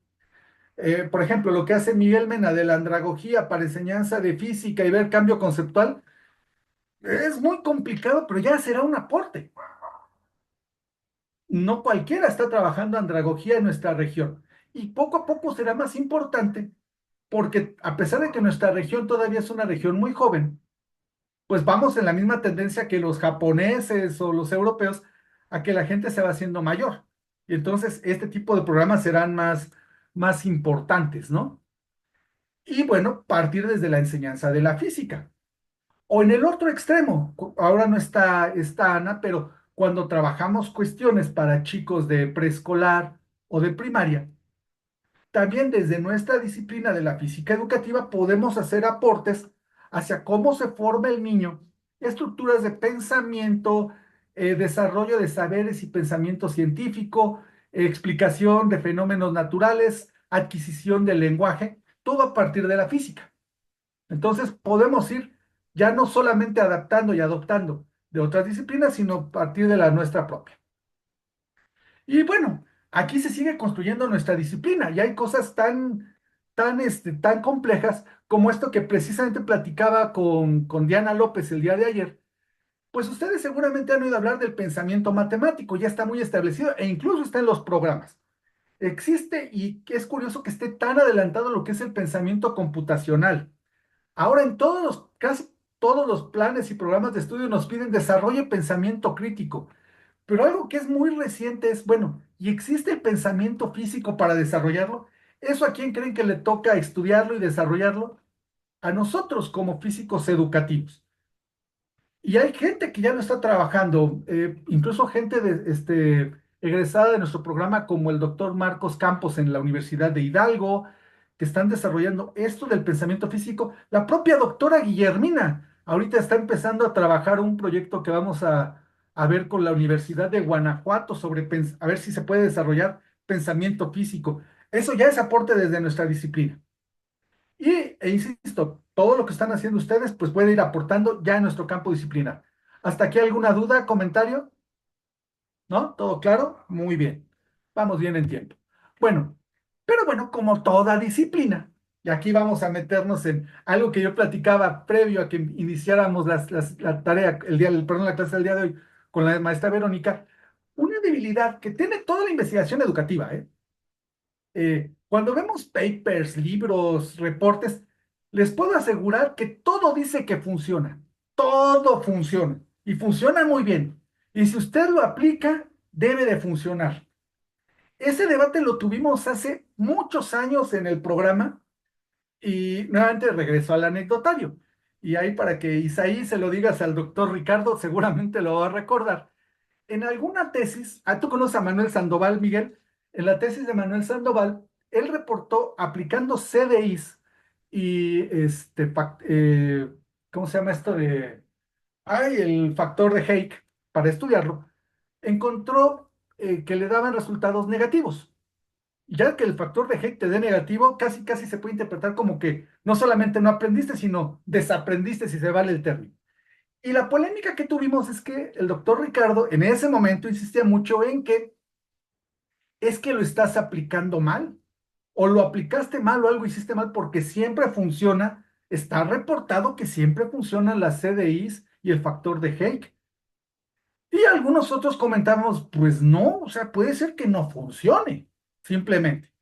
Por ejemplo, lo que hace Miguel Mena de la andragogía para enseñanza de física y ver cambio conceptual, es muy complicado, pero ya será un aporte. No cualquiera está trabajando andragogía en nuestra región. Y poco a poco será más importante, porque a pesar de que nuestra región todavía es una región muy joven, pues vamos en la misma tendencia que los japoneses o los europeos, a que la gente se va haciendo mayor. Y entonces este tipo de programas serán más importantes, ¿no? Y bueno, partir desde la enseñanza de la física. O en el otro extremo, ahora no está Ana, pero cuando trabajamos cuestiones para chicos de preescolar o de primaria, también desde nuestra disciplina de la física educativa podemos hacer aportes hacia cómo se forma el niño, estructuras de pensamiento, desarrollo de saberes y pensamiento científico, explicación de fenómenos naturales, adquisición del lenguaje, todo a partir de la física. Entonces podemos ir ya no solamente adaptando y adoptando de otras disciplinas, sino a partir de la nuestra propia. Y bueno, aquí se sigue construyendo nuestra disciplina y hay cosas tan complejas como esto que precisamente platicaba con Diana López el día de ayer. Pues ustedes seguramente han oído hablar del pensamiento matemático, ya está muy establecido e incluso está en los programas. Existe y es curioso que esté tan adelantado lo que es el pensamiento computacional. Ahora casi todos los planes y programas de estudio nos piden desarrollo pensamiento crítico, pero algo que es muy reciente es, bueno, ¿y existe el pensamiento físico para desarrollarlo? ¿Eso a quién creen que le toca estudiarlo y desarrollarlo? A nosotros como físicos educativos. Y hay gente que ya lo está trabajando, incluso gente egresada de nuestro programa como el doctor Marcos Campos en la Universidad de Hidalgo, que están desarrollando esto del pensamiento físico. La propia doctora Guillermina ahorita está empezando a trabajar un proyecto que vamos a ver con la Universidad de Guanajuato sobre a ver si se puede desarrollar pensamiento físico. Eso ya es aporte desde nuestra disciplina. Insisto, todo lo que están haciendo ustedes, pues puede ir aportando ya en nuestro campo disciplinar. ¿Hasta aquí alguna duda, comentario? ¿No? ¿Todo claro? Muy bien. Vamos bien en tiempo. Bueno, pero bueno, como toda disciplina, y aquí vamos a meternos en algo que yo platicaba previo a que iniciáramos la tarea, perdón, la clase del día de hoy con la maestra Verónica, una debilidad que tiene toda la investigación educativa, ¿eh? Cuando vemos papers, libros, reportes, les puedo asegurar que todo dice que funciona. Todo funciona y funciona muy bien. Y si usted lo aplica, debe de funcionar. Ese debate lo tuvimos hace muchos años en el programa y nuevamente regreso al anecdotario. Y ahí para que Isaí se lo digas al doctor Ricardo, seguramente lo va a recordar En alguna tesis, tú conoces a Manuel Sandoval, Miguel, en la tesis de Manuel Sandoval, él reportó aplicando CDIs y ¿cómo se llama esto de, el factor de Hake para estudiarlo, encontró que le daban resultados negativos. Ya que el factor de Hake te dé negativo, casi casi se puede interpretar como que no solamente no aprendiste, sino desaprendiste, si se vale el término. Y la polémica que tuvimos es que el doctor Ricardo en ese momento insistía mucho en que es que lo estás aplicando mal, o lo aplicaste mal o algo hiciste mal, porque siempre funciona, está reportado que siempre funcionan las CDIs y el factor de Hake. Y algunos otros comentábamos, pues no, o sea, puede ser que no funcione, simplemente.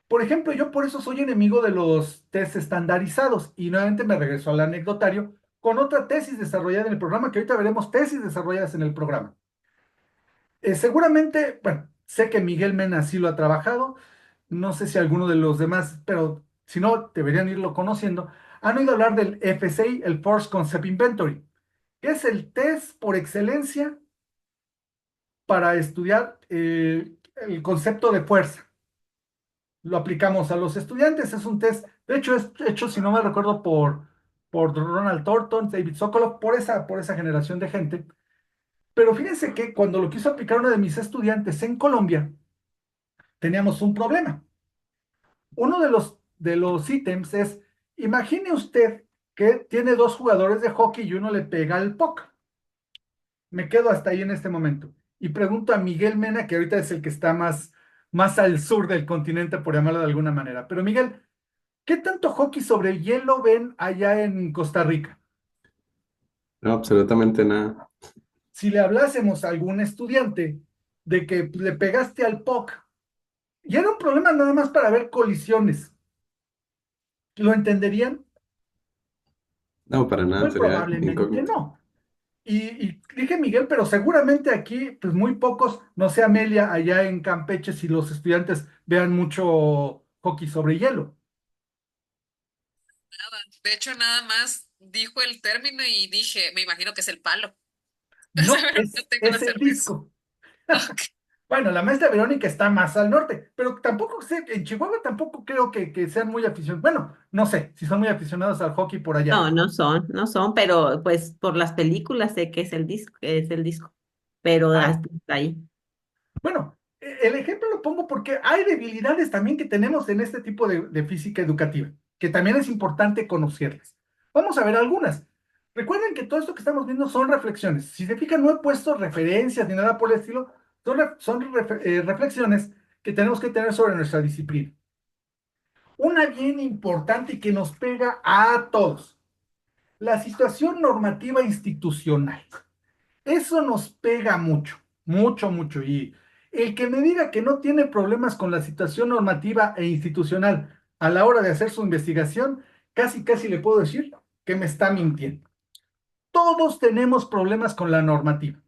Por ejemplo, yo por eso soy enemigo de los test estandarizados y nuevamente me regreso al anecdotario con otra tesis desarrollada en el programa, que ahorita veremos tesis desarrolladas en el programa. Seguramente, bueno, sé que Miguel Mena sí lo ha trabajado, no sé si alguno de los demás, pero si no, deberían irlo conociendo. Han oído hablar del FCI, el Force Concept Inventory, que es el test por excelencia para estudiar el concepto de fuerza. Lo aplicamos a los estudiantes, es un test, de hecho es hecho, si no me recuerdo, por Ronald Thornton, David Sokolow, por esa generación de gente. Pero fíjense que cuando lo quiso aplicar uno de mis estudiantes en Colombia, teníamos un problema. Uno de los ítems es, imagine usted que tiene dos jugadores de hockey y uno le pega al puck. Me quedo hasta ahí en este momento. Y pregunto a Miguel Mena, que ahorita es el que está más al sur del continente, por llamarlo de alguna manera. Pero Miguel, ¿qué tanto hockey sobre hielo ven allá en Costa Rica? No, absolutamente nada. Si le hablásemos a algún estudiante de que le pegaste al puck, y era un problema nada más para ver colisiones, ¿lo entenderían? No, para nada, Muy sería probablemente incógnito. no. Y dije Miguel, pero seguramente aquí, pues muy pocos, no sé Amelia, allá en Campeche, si los estudiantes vean mucho hockey sobre hielo. Nada. De hecho, nada más dijo el término y dije, me imagino que es el palo. O sea, No, pero no tengo la es el certeza. disco. Ok. Bueno, la maestra Verónica está más al norte, pero tampoco sé, en Chihuahua tampoco creo que sean muy aficionados. Bueno, no sé si son muy aficionados al hockey por allá. No, no son, pero pues por las películas sé que es el disco, pero Ah, hasta ahí. bueno, el ejemplo lo pongo porque hay debilidades también que tenemos en este tipo de física educativa, que también es importante conocerlas. Vamos a ver algunas. Recuerden que todo esto que estamos viendo son reflexiones. Si se fijan, no he puesto referencias ni nada por el estilo, son reflexiones que tenemos que tener sobre nuestra disciplina. Una bien importante y que nos pega a todos, la situación normativa institucional. Eso nos pega mucho, mucho, mucho. Y el que me diga que no tiene problemas con la situación normativa e institucional a la hora de hacer su investigación, casi, casi le puedo decir que me está mintiendo. Todos tenemos problemas con la normativa.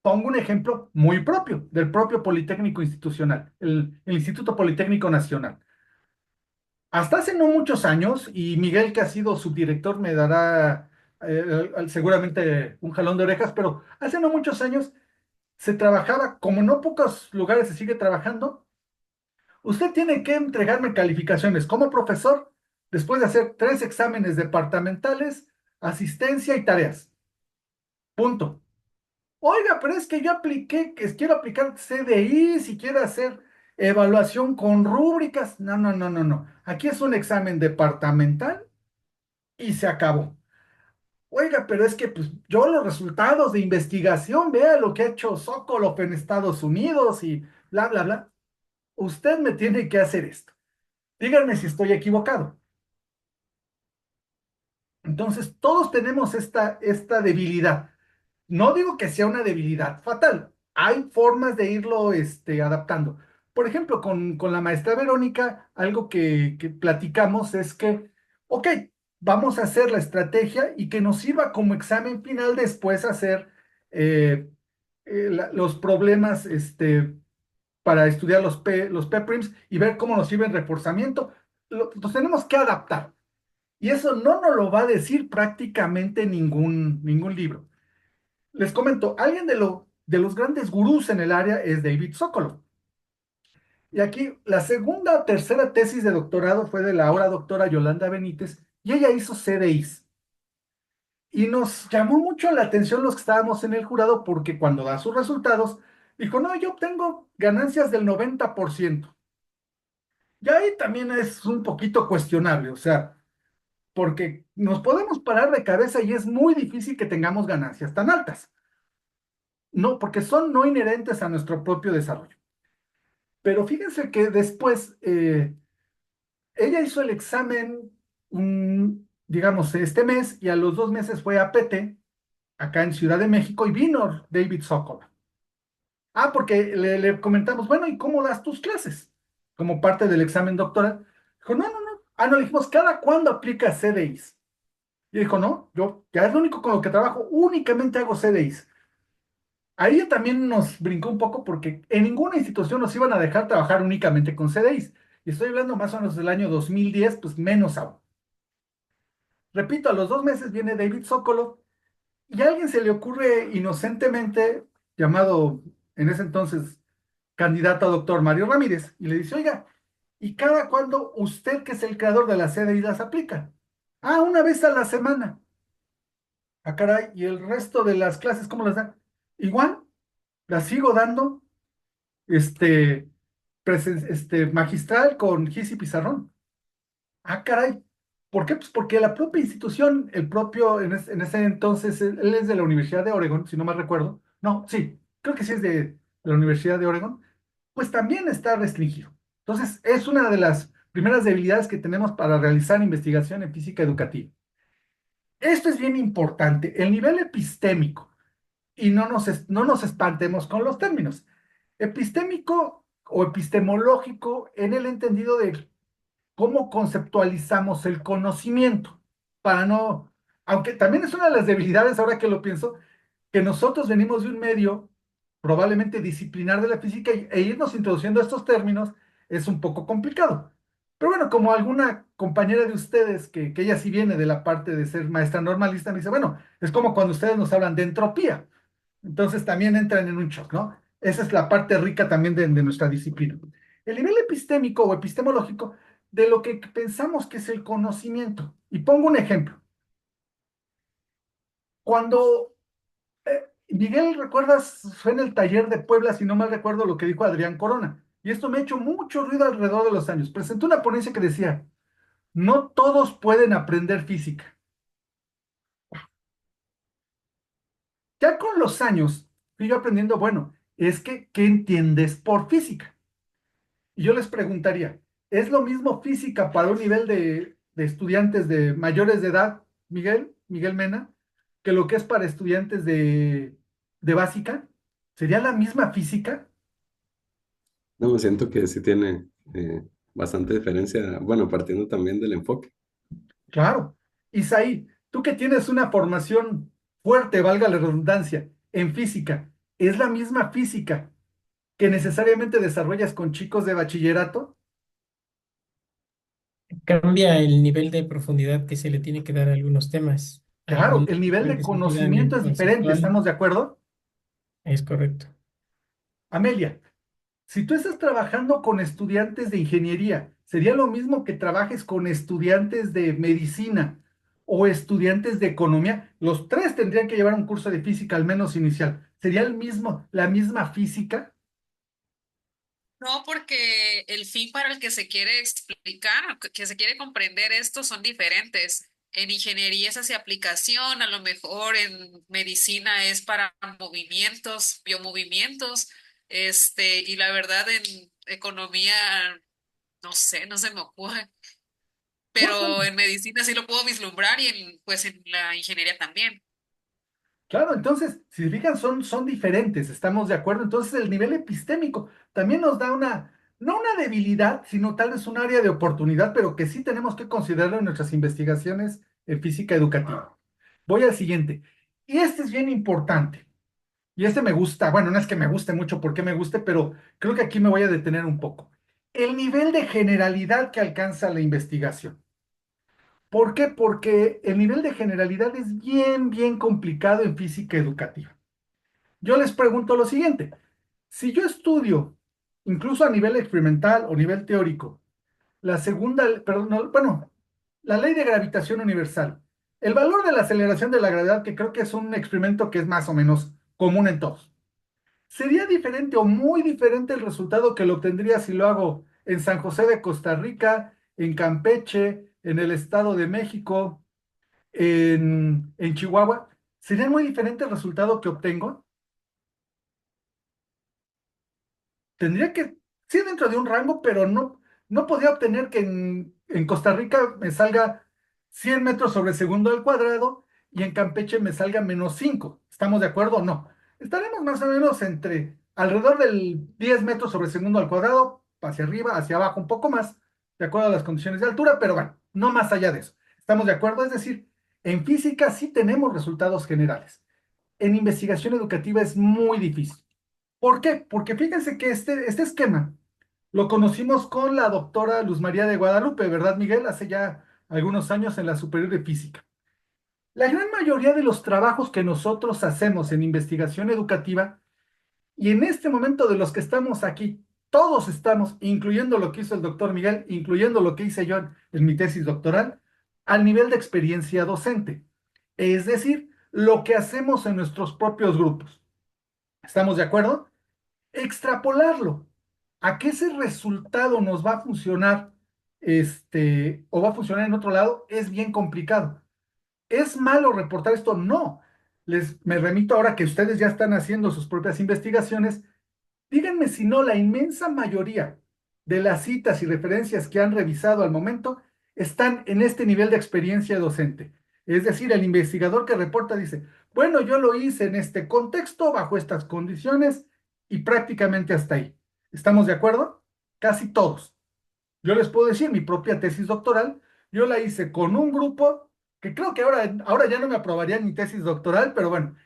Pongo un ejemplo muy propio, del propio Politécnico Institucional, el Instituto Politécnico Nacional. Hasta hace no muchos años, y Miguel, que ha sido subdirector, me dará seguramente un jalón de orejas, pero hace no muchos años se trabajaba, como en no pocos lugares se sigue trabajando, usted tiene que entregarme calificaciones como profesor después de hacer 3 exámenes departamentales, asistencia y tareas. Punto. Oiga, pero es que yo apliqué, que quiero aplicar CDI, si quiero hacer evaluación con rúbricas. No, no, no, no, no. Aquí es un examen departamental y se acabó. Oiga, pero es que pues, yo los resultados de investigación, vea lo que ha hecho Sokolov en Estados Unidos y bla, bla, bla. Usted me tiene que hacer esto. Díganme si estoy equivocado. Entonces, todos tenemos esta debilidad. No digo que sea una debilidad fatal. Hay formas de irlo adaptando. Por ejemplo, con la maestra Verónica, algo que platicamos es que, ok, vamos a hacer la estrategia y que nos sirva como examen final después hacer eh, los problemas para estudiar los PEPRIMS y ver cómo nos sirve el reforzamiento. Los tenemos que adaptar. Y eso no nos lo va a decir prácticamente ningún libro. Les comento, alguien de los grandes gurús en el área es David Sokolow. Y aquí la segunda o tercera tesis de doctorado fue de la ahora doctora Yolanda Benítez, y ella hizo CDIs. Y nos llamó mucho la atención los que estábamos en el jurado porque cuando da sus resultados, dijo, no, yo obtengo ganancias del 90%. Y ahí también es un poquito cuestionable, o sea, porque nos podemos parar de cabeza y es muy difícil que tengamos ganancias tan altas. No, porque son no inherentes a nuestro propio desarrollo. Pero fíjense que después ella hizo el examen, digamos, este mes y a los 2 meses fue a PT, acá en Ciudad de México, y vino David Sokol. Ah, porque le comentamos, bueno, ¿y cómo das tus clases? Como parte del examen doctoral. Dijo, no, no, no. Ah, no, le dijimos, ¿cada cuándo aplicas CDIs? Y dijo, no, yo ya es lo único con lo que trabajo, únicamente hago CDIs. Ahí también nos brincó un poco porque en ninguna institución nos iban a dejar trabajar únicamente con CDIs. Y estoy hablando más o menos del año 2010, pues menos aún. Repito, a los 2 meses viene David Sokolow y a alguien se le ocurre inocentemente, llamado en ese entonces candidato a doctor Mario Ramírez, y le dice, oiga, ¿y cada cuándo usted, que es el creador de las CDIs, las aplica? Ah, una vez a la semana. Ah, caray, ¿y el resto de las clases cómo las dan? Igual, las sigo dando, este, magistral con gis y pizarrón. Ah, caray. ¿Por qué? Pues porque la propia institución, el propio, en ese entonces, él es de la Universidad de Oregon, si no mal recuerdo. No, sí, creo que sí es de la Universidad de Oregon, pues también está restringido. Entonces, es una de las primeras debilidades que tenemos para realizar investigación en física educativa. Esto es bien importante, el nivel epistémico, y no nos espantemos con los términos. Epistémico o epistemológico en el entendido de cómo conceptualizamos el conocimiento, para no, aunque también es una de las debilidades, ahora que lo pienso, que nosotros venimos de un medio probablemente disciplinar de la física e irnos introduciendo estos términos es un poco complicado. Pero bueno, como alguna compañera de ustedes, que ella sí viene de la parte de ser maestra normalista, me dice, bueno, es como cuando ustedes nos hablan de entropía. Entonces también entran en un shock, ¿no? Esa es la parte rica también de nuestra disciplina. El nivel epistémico o epistemológico de lo que pensamos que es el conocimiento. Y pongo un ejemplo. Cuando Miguel, ¿recuerdas? Fue en el taller de Puebla, si no mal recuerdo lo que dijo Adrián Corona. Y esto me ha hecho mucho ruido alrededor de los años. Presentó una ponencia que decía, no todos pueden aprender física. Ya con los años fui yo aprendiendo, bueno, es que, ¿qué entiendes por física? Y yo les preguntaría, ¿es lo mismo física para un nivel de estudiantes de mayores de edad, Miguel Mena, que lo que es para estudiantes de básica? ¿Sería la misma física? No, me siento que sí tiene bastante diferencia, bueno, partiendo también del enfoque. Claro. Isaí, tú que tienes una formación fuerte, valga la redundancia, en física, ¿es la misma física que necesariamente desarrollas con chicos de bachillerato? Cambia el nivel de profundidad que se le tiene que dar a algunos temas. Claro, Algunos el nivel de simplemente se quedan conocimiento en es diferente, conceptual. ¿estamos de acuerdo? Es correcto. Amelia, si tú estás trabajando con estudiantes de ingeniería, ¿sería lo mismo que trabajes con estudiantes de medicina o estudiantes de economía? Los tres tendrían que llevar un curso de física, al menos inicial. ¿Sería la misma física? No, porque el fin para el que se quiere explicar, que se quiere comprender esto son diferentes. En ingeniería es hacia aplicación, a lo mejor en medicina es para movimientos, biomovimientos, y la verdad en economía, no sé, no se me ocurre, No, no, pero en medicina sí lo puedo vislumbrar y pues en la ingeniería también. claro, entonces, si se fijan, son diferentes, ¿estamos de acuerdo? Entonces, el nivel epistémico también nos da no una debilidad, sino tal vez un área de oportunidad, pero que sí tenemos que considerarlo en nuestras investigaciones en física educativa. Voy al siguiente. Y este es bien importante. Y este me gusta, bueno, no es que me guste mucho porque me guste, pero creo que aquí me voy a detener un poco. El nivel de generalidad que alcanza la investigación. ¿Por qué? Porque el nivel de generalidad es bien, bien complicado en física educativa. yo les pregunto lo siguiente. Si yo estudio, incluso a nivel experimental o nivel teórico, la segunda, perdón, bueno, la ley de gravitación universal, el valor de la aceleración de la gravedad, que creo que es un experimento que es más o menos común en todos, sería diferente o muy diferente el resultado que lo obtendría si lo hago en San José de Costa Rica, en Campeche, en el Estado de México, en Chihuahua. ¿Sería muy diferente el resultado que obtengo? Tendría que, sí, dentro de un rango, pero no podría obtener que en Costa Rica me salga 100 metros sobre segundo al cuadrado y en Campeche me salga -5. ¿Estamos de acuerdo o no? Estaremos más o menos entre alrededor del 10 metros sobre segundo al cuadrado, hacia arriba, hacia abajo, un poco más, de acuerdo a las condiciones de altura, pero bueno, no más allá de eso. ¿Estamos de acuerdo? Es decir, en física sí tenemos resultados generales. En investigación educativa es muy difícil. ¿Por qué? Porque fíjense que este esquema lo conocimos con la doctora Luz María de Guadalupe, ¿verdad, Miguel? Hace ya algunos años en la Superior de Física. La gran mayoría de los trabajos que nosotros hacemos en investigación educativa, y en este momento de los que estamos aquí, todos estamos, incluyendo lo que hizo el doctor Miguel, incluyendo lo que hice yo en mi tesis doctoral, al nivel de experiencia docente. Es decir, lo que hacemos en nuestros propios grupos. ¿Estamos de acuerdo? Extrapolarlo a que ese resultado nos va a funcionar, o va a funcionar en otro lado, es bien complicado. ¿Es malo reportar esto? No. Me remito ahora que ustedes ya están haciendo sus propias investigaciones. Díganme si no, la inmensa mayoría de las citas y referencias que han revisado al momento están en este nivel de experiencia docente. Es decir, el investigador que reporta dice, bueno, yo lo hice en este contexto, bajo estas condiciones y prácticamente hasta ahí. ¿Estamos de acuerdo? Casi todos. Yo les puedo decir, mi propia tesis doctoral, yo la hice con un grupo que creo que ahora ya no me aprobarían mi tesis doctoral, pero bueno,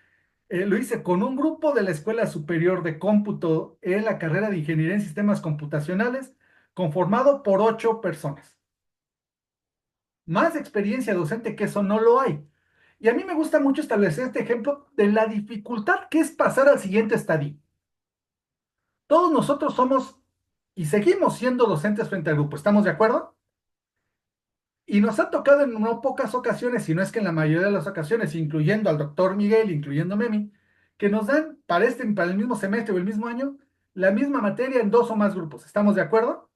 lo hice con un grupo de la Escuela Superior de Cómputo en la carrera de Ingeniería en Sistemas Computacionales, conformado por 8 personas. Más experiencia docente que eso no lo hay. Y a mí me gusta mucho establecer este ejemplo de la dificultad que es pasar al siguiente estadio. Todos nosotros somos y seguimos siendo docentes frente al grupo, ¿estamos de acuerdo? Y nos ha tocado en no pocas ocasiones, si no es que en la mayoría de las ocasiones, incluyendo al doctor Miguel, incluyendo Memi, que nos dan para el mismo semestre o el mismo año la misma materia en 2 o más grupos. ¿Estamos de acuerdo?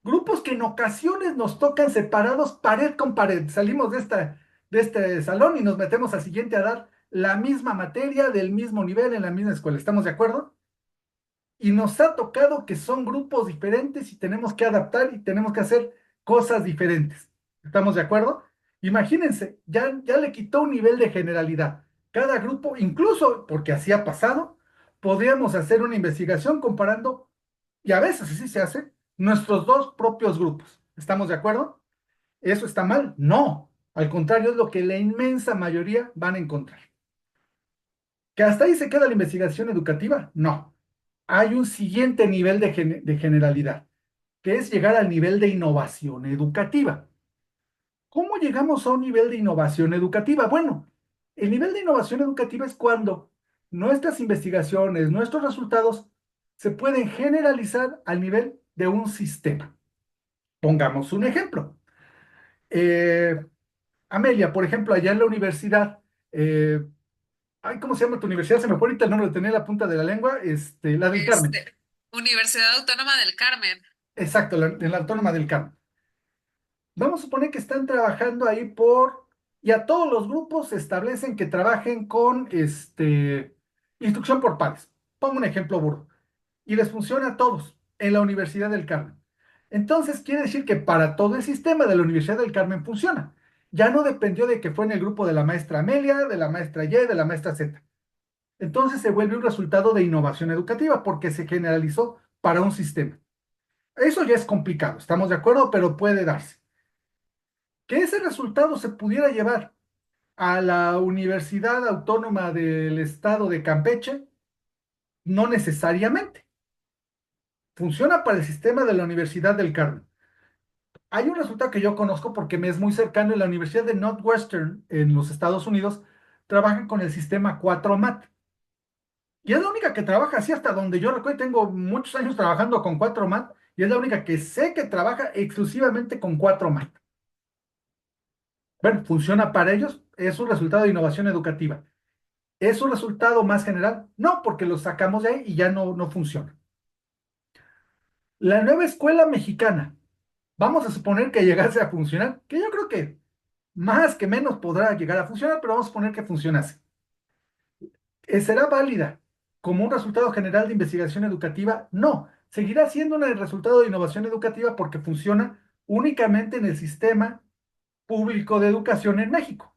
Grupos que en ocasiones nos tocan separados pared con pared. Salimos de este salón y nos metemos al siguiente a dar la misma materia del mismo nivel en la misma escuela. ¿Estamos de acuerdo? Y nos ha tocado que son grupos diferentes y tenemos que adaptar y tenemos que hacer cosas diferentes. ¿Estamos de acuerdo? Imagínense, ya le quitó un nivel de generalidad. Cada grupo, incluso porque así ha pasado, podríamos hacer una investigación comparando, y a veces así se hace, nuestros dos propios grupos. ¿Estamos de acuerdo? ¿Eso está mal? No. Al contrario, es lo que la inmensa mayoría van a encontrar. ¿Que hasta ahí se queda la investigación educativa? No. Hay un siguiente nivel de generalidad, que es llegar al nivel de innovación educativa. ¿Cómo llegamos a un nivel de innovación educativa? Bueno, el nivel de innovación educativa es cuando nuestras investigaciones, nuestros resultados se pueden generalizar al nivel de un sistema. Pongamos un ejemplo. Eh, Amelia, por ejemplo, allá en la universidad, ay, ¿cómo se llama tu universidad? Se me fue ahorita el nombre, tenía la punta de la lengua, la del Carmen. Universidad Autónoma del Carmen. Exacto, en la Autónoma del Carmen. Vamos a suponer que están trabajando ahí y a todos los grupos se establecen que trabajen con instrucción por pares. Pongo un ejemplo burdo. Y les funciona a todos en la Universidad del Carmen. Entonces quiere decir que para todo el sistema de la Universidad del Carmen funciona. Ya no dependió de que fue en el grupo de la maestra Amelia, de la maestra Y, de la maestra Z. Entonces se vuelve un resultado de innovación educativa porque se generalizó para un sistema. Eso ya es complicado, estamos de acuerdo, pero puede darse. Que ese resultado se pudiera llevar a la Universidad Autónoma del Estado de Campeche, no necesariamente. Funciona para el sistema de la Universidad del Carmen. Hay un resultado que yo conozco porque me es muy cercano en la Universidad de Northwestern en los Estados Unidos, trabajan con el sistema 4MAT. Y es la única que trabaja así hasta donde yo recuerdo. Tengo muchos años trabajando con 4MAT y es la única que sé que trabaja exclusivamente con 4MAT. Bueno, funciona para ellos, es un resultado de innovación educativa. ¿Es un resultado más general? No, porque lo sacamos de ahí y ya no funciona. La nueva escuela mexicana, vamos a suponer que llegase a funcionar, que yo creo que más que menos podrá llegar a funcionar, pero vamos a suponer que funcionase. ¿Será válida como un resultado general de investigación educativa? No, seguirá siendo un resultado de innovación educativa porque funciona únicamente en el sistema público de educación en México.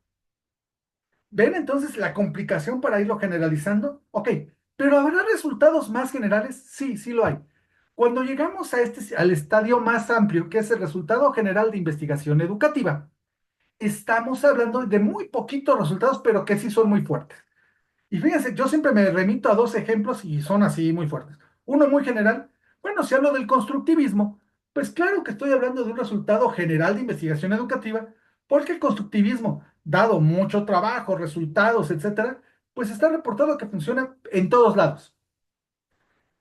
¿Ven entonces la complicación para irlo generalizando? Ok, pero ¿habrá resultados más generales? Sí, sí lo hay. Cuando llegamos a al estadio más amplio, que es el resultado general de investigación educativa, estamos hablando de muy poquitos resultados, pero que sí son muy fuertes. Y fíjense, yo siempre me remito a dos ejemplos y son así muy fuertes. Uno muy general, bueno, si hablo del constructivismo, pues claro que estoy hablando de un resultado general de investigación educativa, porque el constructivismo, dado mucho trabajo, resultados, etcétera, pues está reportado que funciona en todos lados.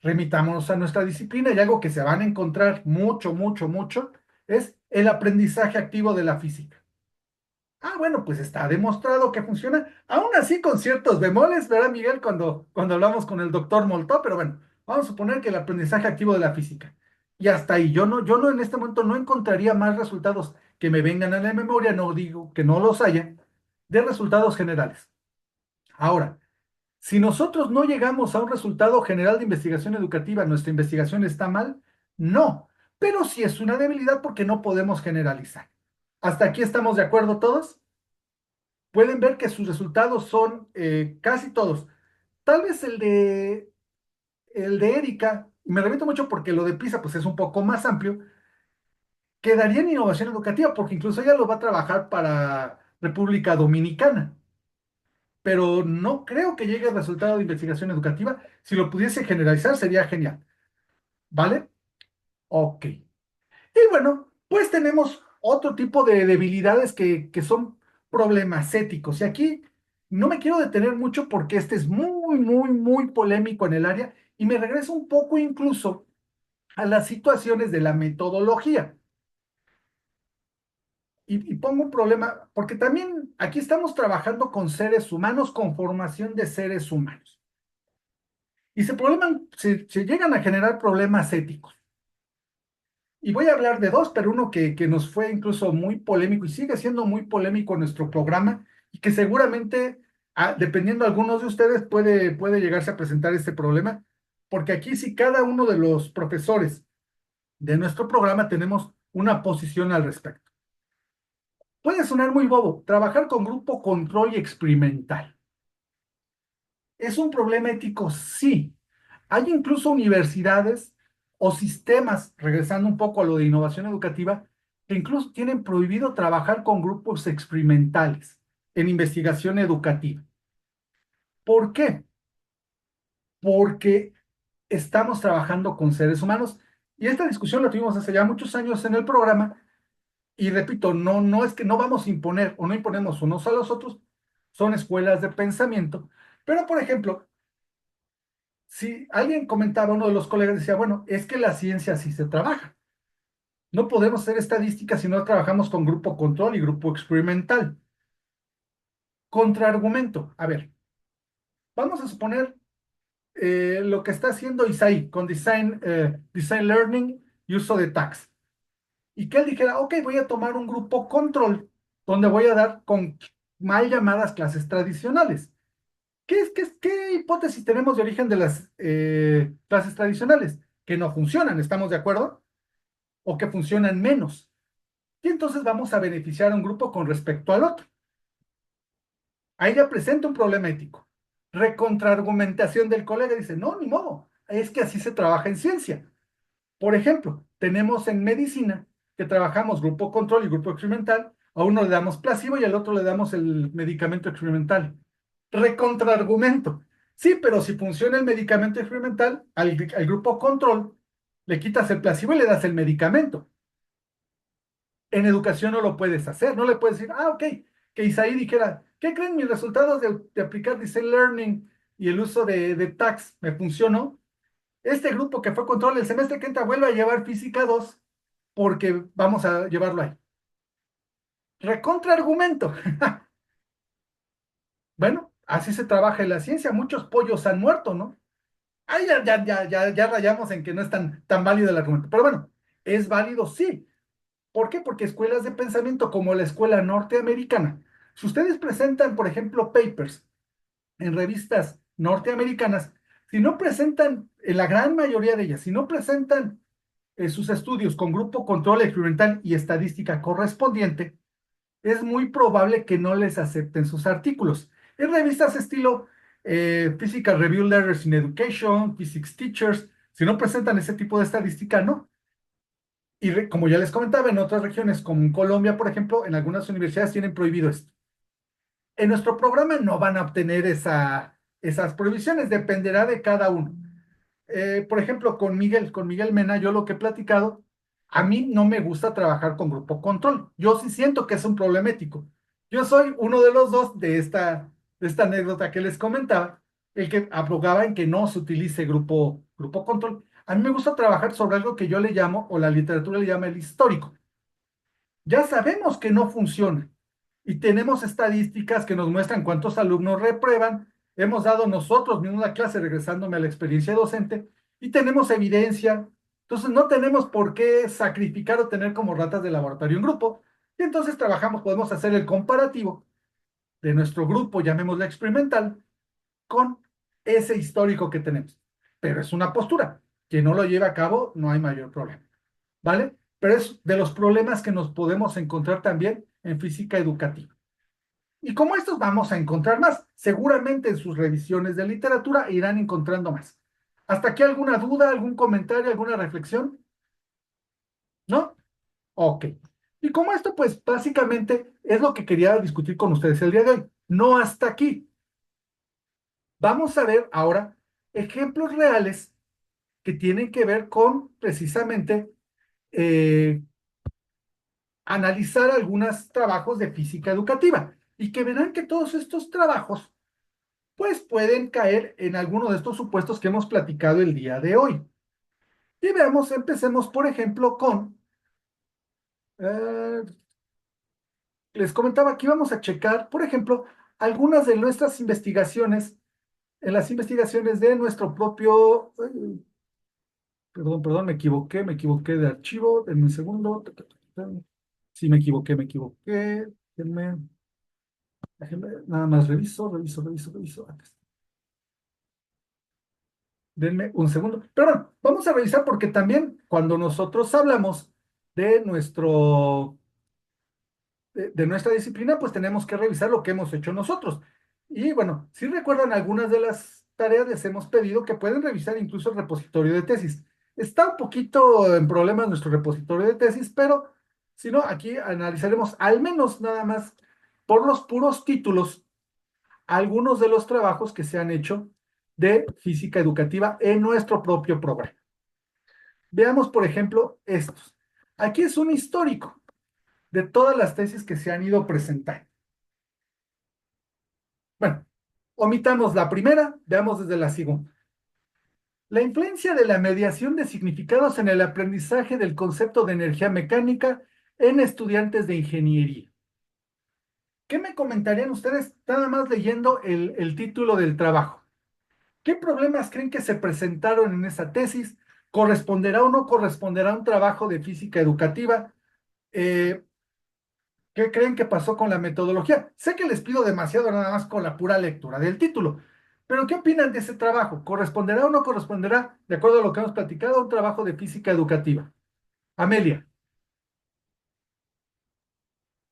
Remitámonos a nuestra disciplina y algo que se van a encontrar mucho, mucho, mucho, es el aprendizaje activo de la física. Ah, bueno, pues está demostrado que funciona, aún así con ciertos bemoles, ¿verdad, Miguel? Cuando hablamos con el doctor Moltó, pero bueno, vamos a suponer que el aprendizaje activo de la física. Y hasta ahí, yo no en este momento no encontraría más resultados que me vengan a la memoria, no digo que no los haya, de resultados generales. Ahora, si nosotros no llegamos a un resultado general de investigación educativa, ¿nuestra investigación está mal? No, pero sí es una debilidad porque no podemos generalizar. ¿Hasta aquí estamos de acuerdo todos? Pueden ver que sus resultados son casi todos. Tal vez el de Erika, y me remito mucho porque lo de PISA pues es un poco más amplio, quedaría en innovación educativa porque incluso ella lo va a trabajar para República Dominicana, pero no creo que llegue al resultado de investigación educativa. Si lo pudiese generalizar sería genial, ¿vale? Ok. Y bueno, pues tenemos otro tipo de debilidades que son problemas éticos. Y aquí no me quiero detener mucho porque este es muy, muy, muy polémico en el área y me regreso un poco incluso a las situaciones de la metodología. Y pongo un problema, porque también aquí estamos trabajando con seres humanos, con formación de seres humanos. Y se llegan a generar problemas éticos. Y voy a hablar de dos, pero uno que nos fue incluso muy polémico y sigue siendo muy polémico en nuestro programa y que seguramente, dependiendo de algunos de ustedes, puede llegarse a presentar este problema, porque aquí sí cada uno de los profesores de nuestro programa tenemos una posición al respecto. Puede sonar muy bobo, trabajar con grupo control y experimental. ¿Es un problema ético? Sí. Hay incluso universidades o sistemas, regresando un poco a lo de innovación educativa, que incluso tienen prohibido trabajar con grupos experimentales en investigación educativa. ¿Por qué? Porque estamos trabajando con seres humanos. Y esta discusión la tuvimos hace ya muchos años en el programa. Y repito, no es que no vamos a imponer o no imponemos unos a los otros, son escuelas de pensamiento. Pero, por ejemplo, si alguien comentaba, uno de los colegas decía, bueno, es que la ciencia así se trabaja. No podemos hacer estadísticas si no trabajamos con grupo control y grupo experimental. Contraargumento. A ver, vamos a suponer lo que está haciendo Isaí con Design Learning y uso de tags. Y que él dijera, ok, voy a tomar un grupo control donde voy a dar con mal llamadas clases tradicionales. ¿Qué hipótesis tenemos de origen de las clases tradicionales? Que no funcionan, ¿estamos de acuerdo? O que funcionan menos. Y entonces vamos a beneficiar a un grupo con respecto al otro. Ahí ya presenta un problema ético. Recontraargumentación del colega dice, no, ni modo, es que así se trabaja en ciencia. Por ejemplo, tenemos en medicina que trabajamos grupo control y grupo experimental, a uno le damos placebo y al otro le damos el medicamento experimental. Recontraargumento. Sí, pero si funciona el medicamento experimental, al grupo control le quitas el placebo y le das el medicamento. En educación no lo puedes hacer, no le puedes decir, ok, que Isaí dijera, ¿qué creen mis resultados de aplicar Design Learning y el uso de tags me funcionó. Este grupo que fue control el semestre que entra vuelve a llevar física 2 porque vamos a llevarlo ahí. Recontraargumento. Bueno, así se trabaja en la ciencia. Muchos pollos han muerto, ¿no? Ahí ya rayamos en que no es tan válido el argumento. Pero bueno, es válido, sí. ¿Por qué? Porque escuelas de pensamiento como la escuela norteamericana, si ustedes presentan, por ejemplo, papers en revistas norteamericanas, si no presentan, en la gran mayoría de ellas, si no presentan sus estudios con grupo control experimental y estadística correspondiente, es muy probable que no les acepten sus artículos. En revistas estilo Physical Review Letters in Education, Physics Teachers, si no presentan ese tipo de estadística, no. Y como ya les comentaba, en otras regiones, como en Colombia, por ejemplo, en algunas universidades tienen prohibido esto. En nuestro programa no van a obtener esas prohibiciones, dependerá de cada uno. Por ejemplo, con Miguel Mena, yo lo que he platicado, a mí no me gusta trabajar con grupo control. Yo sí siento que es un problemático. Yo soy uno de los dos de esta anécdota que les comentaba, el que abogaba en que no se utilice grupo control. A mí me gusta trabajar sobre algo que yo le llamo, o la literatura le llama el histórico. Ya sabemos que no funciona y tenemos estadísticas que nos muestran cuántos alumnos reprueban. Hemos dado nosotros mismos la clase regresándome a la experiencia docente y tenemos evidencia. Entonces no tenemos por qué sacrificar o tener como ratas de laboratorio un grupo. Y entonces trabajamos, podemos hacer el comparativo de nuestro grupo, llamémoslo experimental, con ese histórico que tenemos. Pero es una postura. Quien no lo lleve a cabo, no hay mayor problema. ¿Vale? Pero es de los problemas que nos podemos encontrar también en física educativa. Y como estos vamos a encontrar más, seguramente en sus revisiones de literatura irán encontrando más. ¿Hasta aquí alguna duda, algún comentario, alguna reflexión? ¿No? Ok. Y como esto, pues básicamente es lo que quería discutir con ustedes el día de hoy. No hasta aquí. Vamos a ver ahora ejemplos reales que tienen que ver con precisamente analizar algunos trabajos de física educativa y que verán que todos estos trabajos pues pueden caer en alguno de estos supuestos que hemos platicado el día de hoy. Y veamos, empecemos por ejemplo con, eh, les comentaba que íbamos a checar, por ejemplo, algunas de nuestras investigaciones, en las investigaciones de nuestro propio, perdón, me equivoqué de archivo, en un segundo. Sí, me equivoqué. Déjenme, nada más reviso. Acá está. Denme un segundo. Pero bueno, vamos a revisar porque también cuando nosotros hablamos de de nuestra disciplina, pues tenemos que revisar lo que hemos hecho nosotros. Y bueno, si recuerdan algunas de las tareas, les hemos pedido que pueden revisar incluso el repositorio de tesis. Está un poquito en problemas nuestro repositorio de tesis, pero si no, aquí analizaremos al menos nada más por los puros títulos algunos de los trabajos que se han hecho de física educativa en nuestro propio programa. Veamos, por ejemplo, estos. Aquí es un histórico de todas las tesis que se han ido presentando. Bueno, omitamos la primera, veamos desde la segunda. La influencia de la mediación de significados en el aprendizaje del concepto de energía mecánica en estudiantes de ingeniería. ¿Qué me comentarían ustedes nada más leyendo el título del trabajo? ¿Qué problemas creen que se presentaron en esa tesis? ¿Corresponderá o no corresponderá a un trabajo de física educativa? Eh, ¿Qué creen que pasó con la metodología? Sé que les pido demasiado nada más con la pura lectura del título, pero ¿qué opinan de ese trabajo? ¿Corresponderá o no corresponderá, de acuerdo a lo que hemos platicado, a un trabajo de física educativa? Amelia.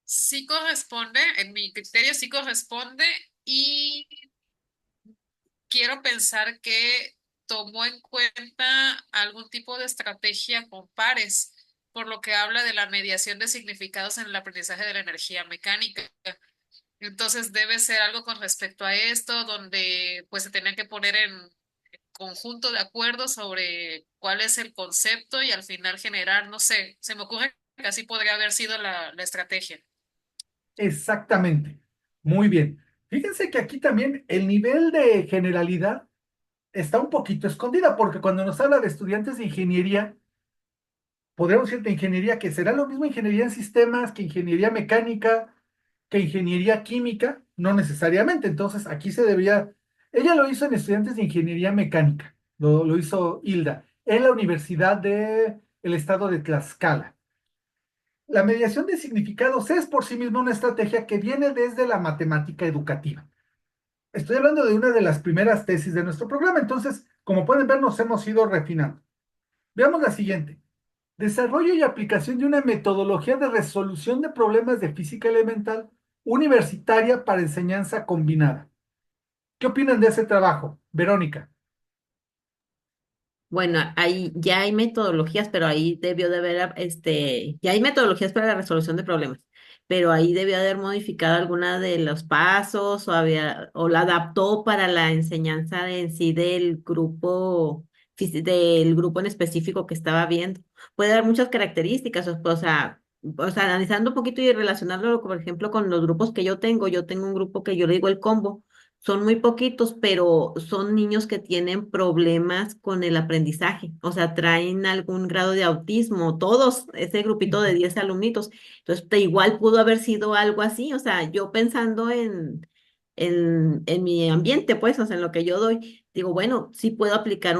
Sí corresponde, en mi criterio sí corresponde y quiero pensar que tomó en cuenta algún tipo de estrategia con pares, por lo que habla de la mediación de significados en el aprendizaje de la energía mecánica. Entonces debe ser algo con respecto a esto, donde pues se tenían que poner en conjunto de acuerdo sobre cuál es el concepto y al final generar, no sé, se me ocurre que así podría haber sido la estrategia. Exactamente. Muy bien. Fíjense que aquí también el nivel de generalidad está un poquito escondida, porque cuando nos habla de estudiantes de ingeniería, podemos decir de ingeniería que será lo mismo ingeniería en sistemas que ingeniería mecánica, que ingeniería química, no necesariamente. Entonces, aquí se debía, ella lo hizo en estudiantes de ingeniería mecánica, lo hizo Hilda, en la Universidad del Estado de Tlaxcala. La mediación de significados es por sí misma una estrategia que viene desde la matemática educativa. Estoy hablando de una de las primeras tesis de nuestro programa, entonces, como pueden ver, nos hemos ido refinando. Veamos la siguiente. Desarrollo y aplicación de una metodología de resolución de problemas de física elemental universitaria para enseñanza combinada. ¿Qué opinan de ese trabajo, Verónica? Bueno, ahí ya hay metodologías, pero ahí debió de haber, ya hay metodologías para la resolución de problemas, pero ahí debió de haber modificado alguna de los pasos o la adaptó para la enseñanza de en sí del grupo en específico que estaba viendo. Puede haber muchas características, o sea, analizando un poquito y relacionándolo, por ejemplo, con los grupos que yo tengo un grupo que yo le digo el combo. Son muy poquitos, pero son niños que tienen problemas con el aprendizaje, o sea, traen algún grado de autismo, todos, ese grupito de 10 alumnitos. Entonces, igual pudo haber sido algo así, o sea, yo pensando en mi ambiente, pues, o sea, en lo que yo doy, digo, bueno, sí puedo aplicar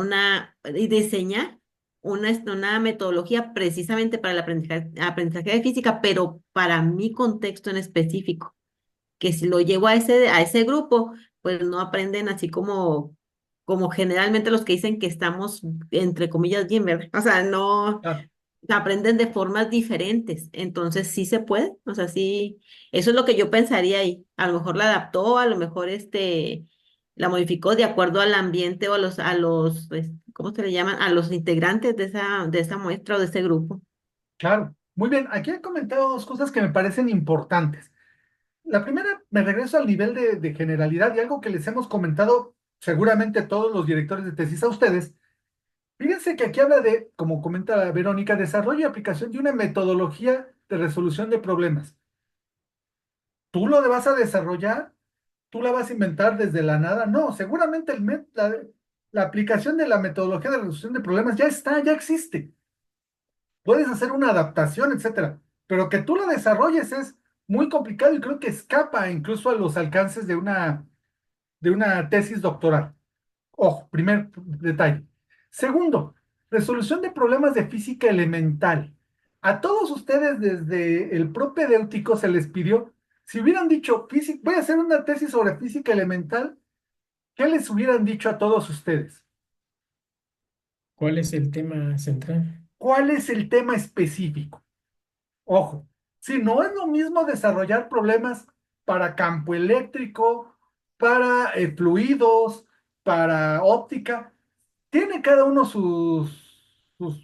y diseñar una metodología precisamente para el aprendizaje de física, pero para mi contexto en específico que si lo llevo a ese grupo, pues no aprenden así como generalmente los que dicen que estamos, entre comillas, bien, ¿verdad? O sea, no Ah, aprenden de formas diferentes. Entonces sí se puede, o sea, sí, eso es lo que yo pensaría ahí. A lo mejor la adaptó, a lo mejor la modificó de acuerdo al ambiente o ¿cómo se le llaman? A los integrantes de esa muestra o de ese grupo. claro. Muy bien, aquí he comentado dos cosas que me parecen importantes. La primera, me regreso al nivel de generalidad y algo que les hemos comentado seguramente todos los directores de tesis a ustedes. Fíjense que aquí habla de, como comenta Verónica, desarrollo y aplicación de una metodología de resolución de problemas. ¿Tú lo vas a desarrollar? ¿Tú la vas a inventar desde la nada? No, seguramente la aplicación de la metodología de resolución de problemas ya está, ya existe. Puedes hacer una adaptación, etcétera, pero que tú la desarrolles es muy complicado y creo que escapa incluso a los alcances de una tesis doctoral. Ojo, primer detalle. Segundo, resolución de problemas de física elemental. A todos ustedes desde el propedéutico se les pidió, si hubieran dicho, voy a hacer una tesis sobre física elemental, ¿qué les hubieran dicho a todos ustedes? ¿Cuál es el tema central? ¿Cuál es el tema específico? Ojo, si no es lo mismo desarrollar problemas para campo eléctrico, para fluidos, para óptica, tiene cada uno sus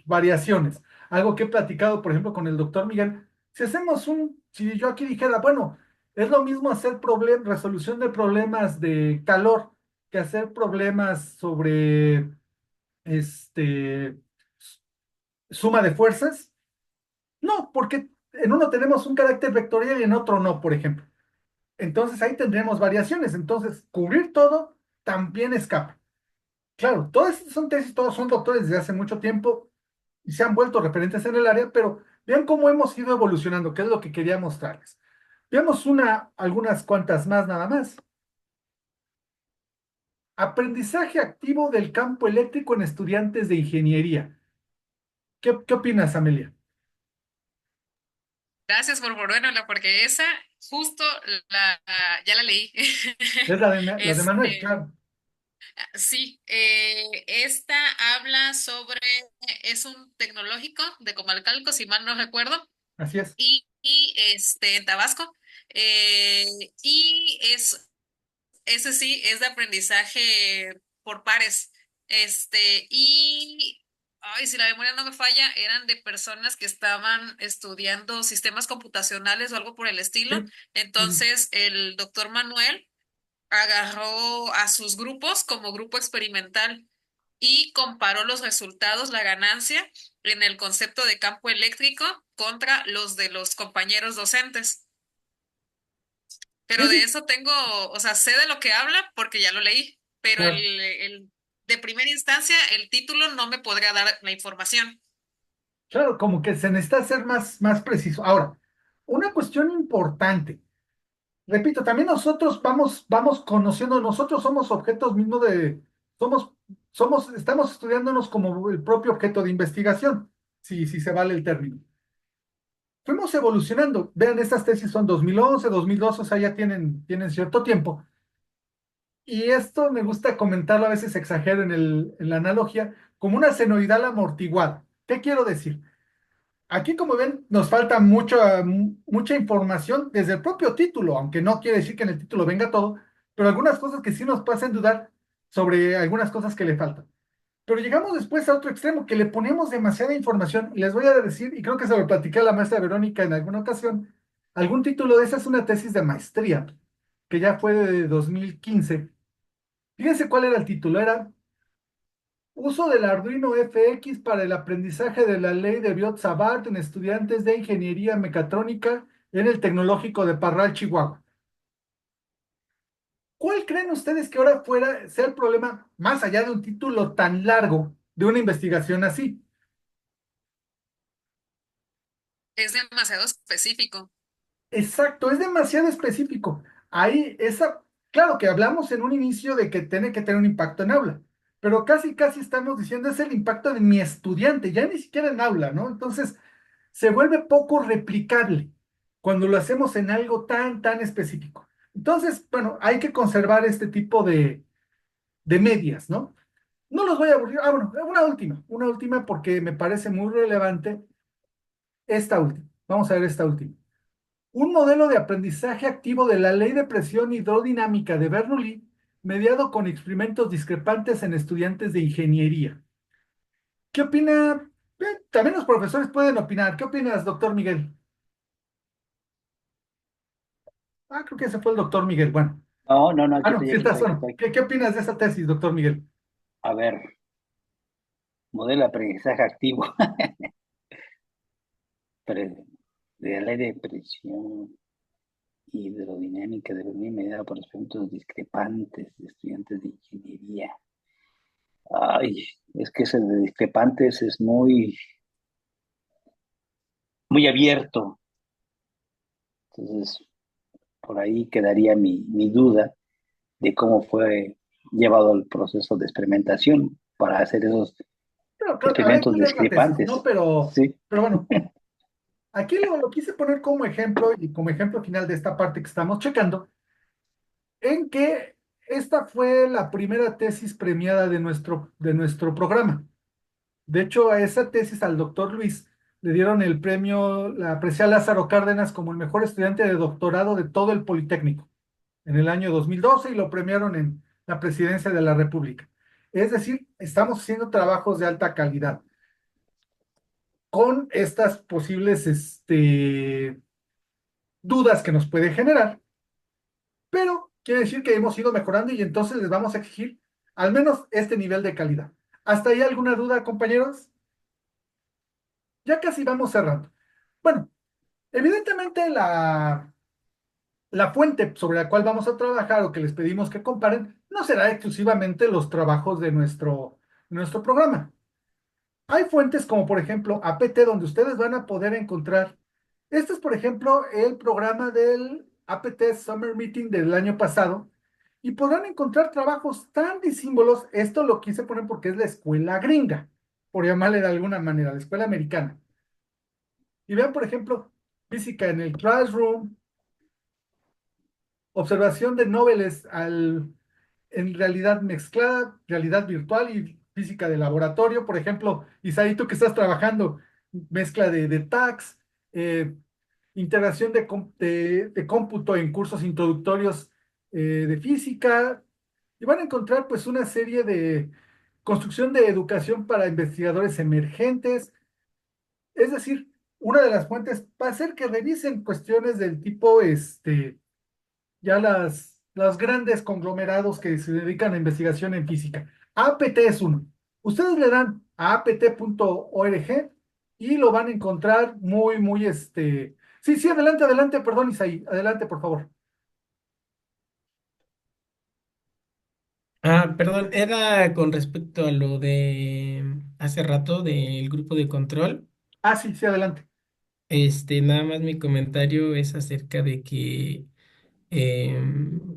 variaciones. Algo que he platicado, por ejemplo, con el doctor Miguel. Si yo aquí dijera, bueno, es lo mismo hacer resolución de problemas de calor que hacer problemas sobre este, suma de fuerzas. No, porque en uno tenemos un carácter vectorial y en otro no, por ejemplo. Entonces ahí tendremos variaciones. Entonces, cubrir todo también escapa. Claro, todas estas son tesis, todos son doctores desde hace mucho tiempo y se han vuelto referentes en el área, pero vean cómo hemos ido evolucionando, que es lo que quería mostrarles. Veamos algunas cuantas más nada más. Aprendizaje activo del campo eléctrico en estudiantes de ingeniería. ¿Qué opinas, Amelia? Gracias por volverla, porque esa justo la, ya la leí. Es la de Manuel, Este, claro. sí, esta habla sobre, es un tecnológico de Comalcalco, si mal no recuerdo, Así es. en Tabasco, y ese sí, es de aprendizaje por pares. Ay, si la memoria no me falla, eran de personas que estaban estudiando sistemas computacionales o algo por el estilo. Sí, sí. Entonces, el doctor Manuel agarró a sus grupos como grupo experimental y comparó los resultados, la ganancia en el concepto de campo eléctrico contra los de los compañeros docentes. Pero Es, de eso tengo, o sea, sé de lo que habla porque ya lo leí, pero claro, de primera instancia el título no me podría dar la información. claro, como que se necesita ser más preciso. Ahora, una cuestión importante. Repito, también nosotros vamos conociendo, nosotros somos objetos mismos somos, estamos estudiándonos como el propio objeto de investigación, si se vale el término. Fuimos evolucionando. Vean, estas tesis son 2011, 2012, o sea, ya tienen cierto tiempo. Y esto me gusta comentarlo, a veces exagero en la analogía, como una senoidal amortiguada. ¿Qué quiero decir? Aquí, como ven, nos falta mucha información desde el propio título, aunque no quiere decir que en el título venga todo, pero algunas cosas que sí nos hacen dudar sobre algunas cosas que le faltan. Pero llegamos después a otro extremo, que le ponemos demasiada información, y les voy a decir, y creo que se lo platiqué a la maestra Verónica en alguna ocasión, algún título de esa es una tesis de maestría, que ya fue de 2015. Fíjense cuál era el título, era Uso del Arduino FX para el aprendizaje de la ley de Biot-Savart en estudiantes de ingeniería mecatrónica en el Tecnológico de Parral, Chihuahua. ¿Cuál creen ustedes que ahora sea el problema, más allá de un título tan largo de una investigación así? Es demasiado específico. Exacto, es demasiado específico. Ahí, claro que hablamos en un inicio de que tiene que tener un impacto en aula, pero casi estamos diciendo es el impacto de mi estudiante, ya ni siquiera en aula, ¿no? Entonces, se vuelve poco replicable cuando lo hacemos en algo tan específico. Entonces, bueno, hay que conservar este tipo de medias, ¿no? No los voy a aburrir. Ah, bueno, una última porque me parece muy relevante esta última. Vamos a ver esta última. Un modelo de aprendizaje activo de la ley de presión hidrodinámica de Bernoulli, mediado con experimentos discrepantes en estudiantes de ingeniería. ¿Qué opina? También los profesores pueden opinar. ¿Qué opinas, doctor Miguel? Ah, creo que ese fue el doctor Miguel. Bueno. No, no, no, Ah, aquí no, estoy, sí aquí estás, estoy, aquí bueno. estoy. ¿Qué opinas de esa tesis, doctor Miguel? A ver, modelo de aprendizaje activo pre- de la ley de presión hidrodinámica de la Unión mediada por los puntos discrepantes de estudiantes de ingeniería. Ay, es que ese de discrepantes es muy abierto. Entonces, por ahí quedaría mi duda de cómo fue llevado el proceso de experimentación para hacer esos Claro, hay experimentos que leer la tesis, ¿no? discrepantes. Sí, Pero bueno, aquí lo quise poner como ejemplo y como ejemplo final de esta parte que estamos checando, en que esta fue la primera tesis premiada de nuestro programa. De hecho, a esa tesis al doctor Luis le dieron el premio, la apreciada Lázaro Cárdenas como el mejor estudiante de doctorado de todo el Politécnico en el año 2012 y lo premiaron en la presidencia de la República. Es decir, estamos haciendo trabajos de alta calidad con estas posibles dudas que nos puede generar, pero quiere decir que hemos ido mejorando y entonces les vamos a exigir al menos este nivel de calidad. ¿Hasta ahí alguna duda, compañeros? Ya casi vamos cerrando. Bueno, evidentemente la fuente sobre la cual vamos a trabajar o que les pedimos que comparen no será exclusivamente los trabajos de nuestro programa. Hay fuentes como por ejemplo APT donde ustedes van a poder encontrar. Este es por ejemplo el programa del APT Summer Meeting del año pasado y podrán encontrar trabajos tan disímbolos. Esto lo quise poner porque es la escuela gringa, por llamarle de alguna manera, la escuela americana. Y vean por ejemplo física en el Classroom, observación de noveles en realidad mezclada, realidad virtual y física de laboratorio. Por ejemplo, Isaí, tú que estás trabajando, mezcla de tags, eh, integración de cómputo en cursos introductorios de física. Y van a encontrar pues una serie de construcción de educación para investigadores emergentes. Es decir, una de las fuentes va a ser que revisen cuestiones del tipo ya las grandes conglomerados que se dedican a investigación en física. APT es uno. Ustedes le dan a apt.org y lo van a encontrar muy. Sí, adelante, perdón, Isaí, adelante, por favor. Perdón, era con respecto a lo de hace rato del grupo de control. Ah, sí, sí, adelante. Nada más mi comentario es acerca de que,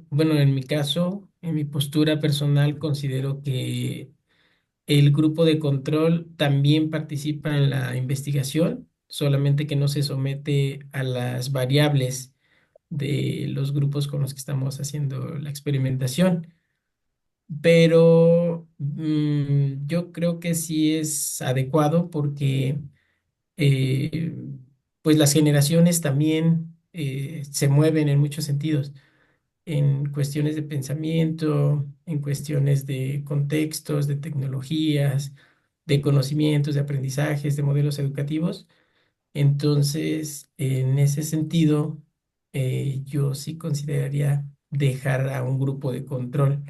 bueno, en mi caso, en mi postura personal, considero que el grupo de control también participa en la investigación, solamente que no se somete a las variables de los grupos con los que estamos haciendo la experimentación. Pero yo creo que sí es adecuado porque eh, pues las generaciones también se mueven en muchos sentidos, en cuestiones de pensamiento, en cuestiones de contextos, de tecnologías, de conocimientos, de aprendizajes, de modelos educativos. Entonces, en ese sentido, yo sí consideraría dejar a un grupo de control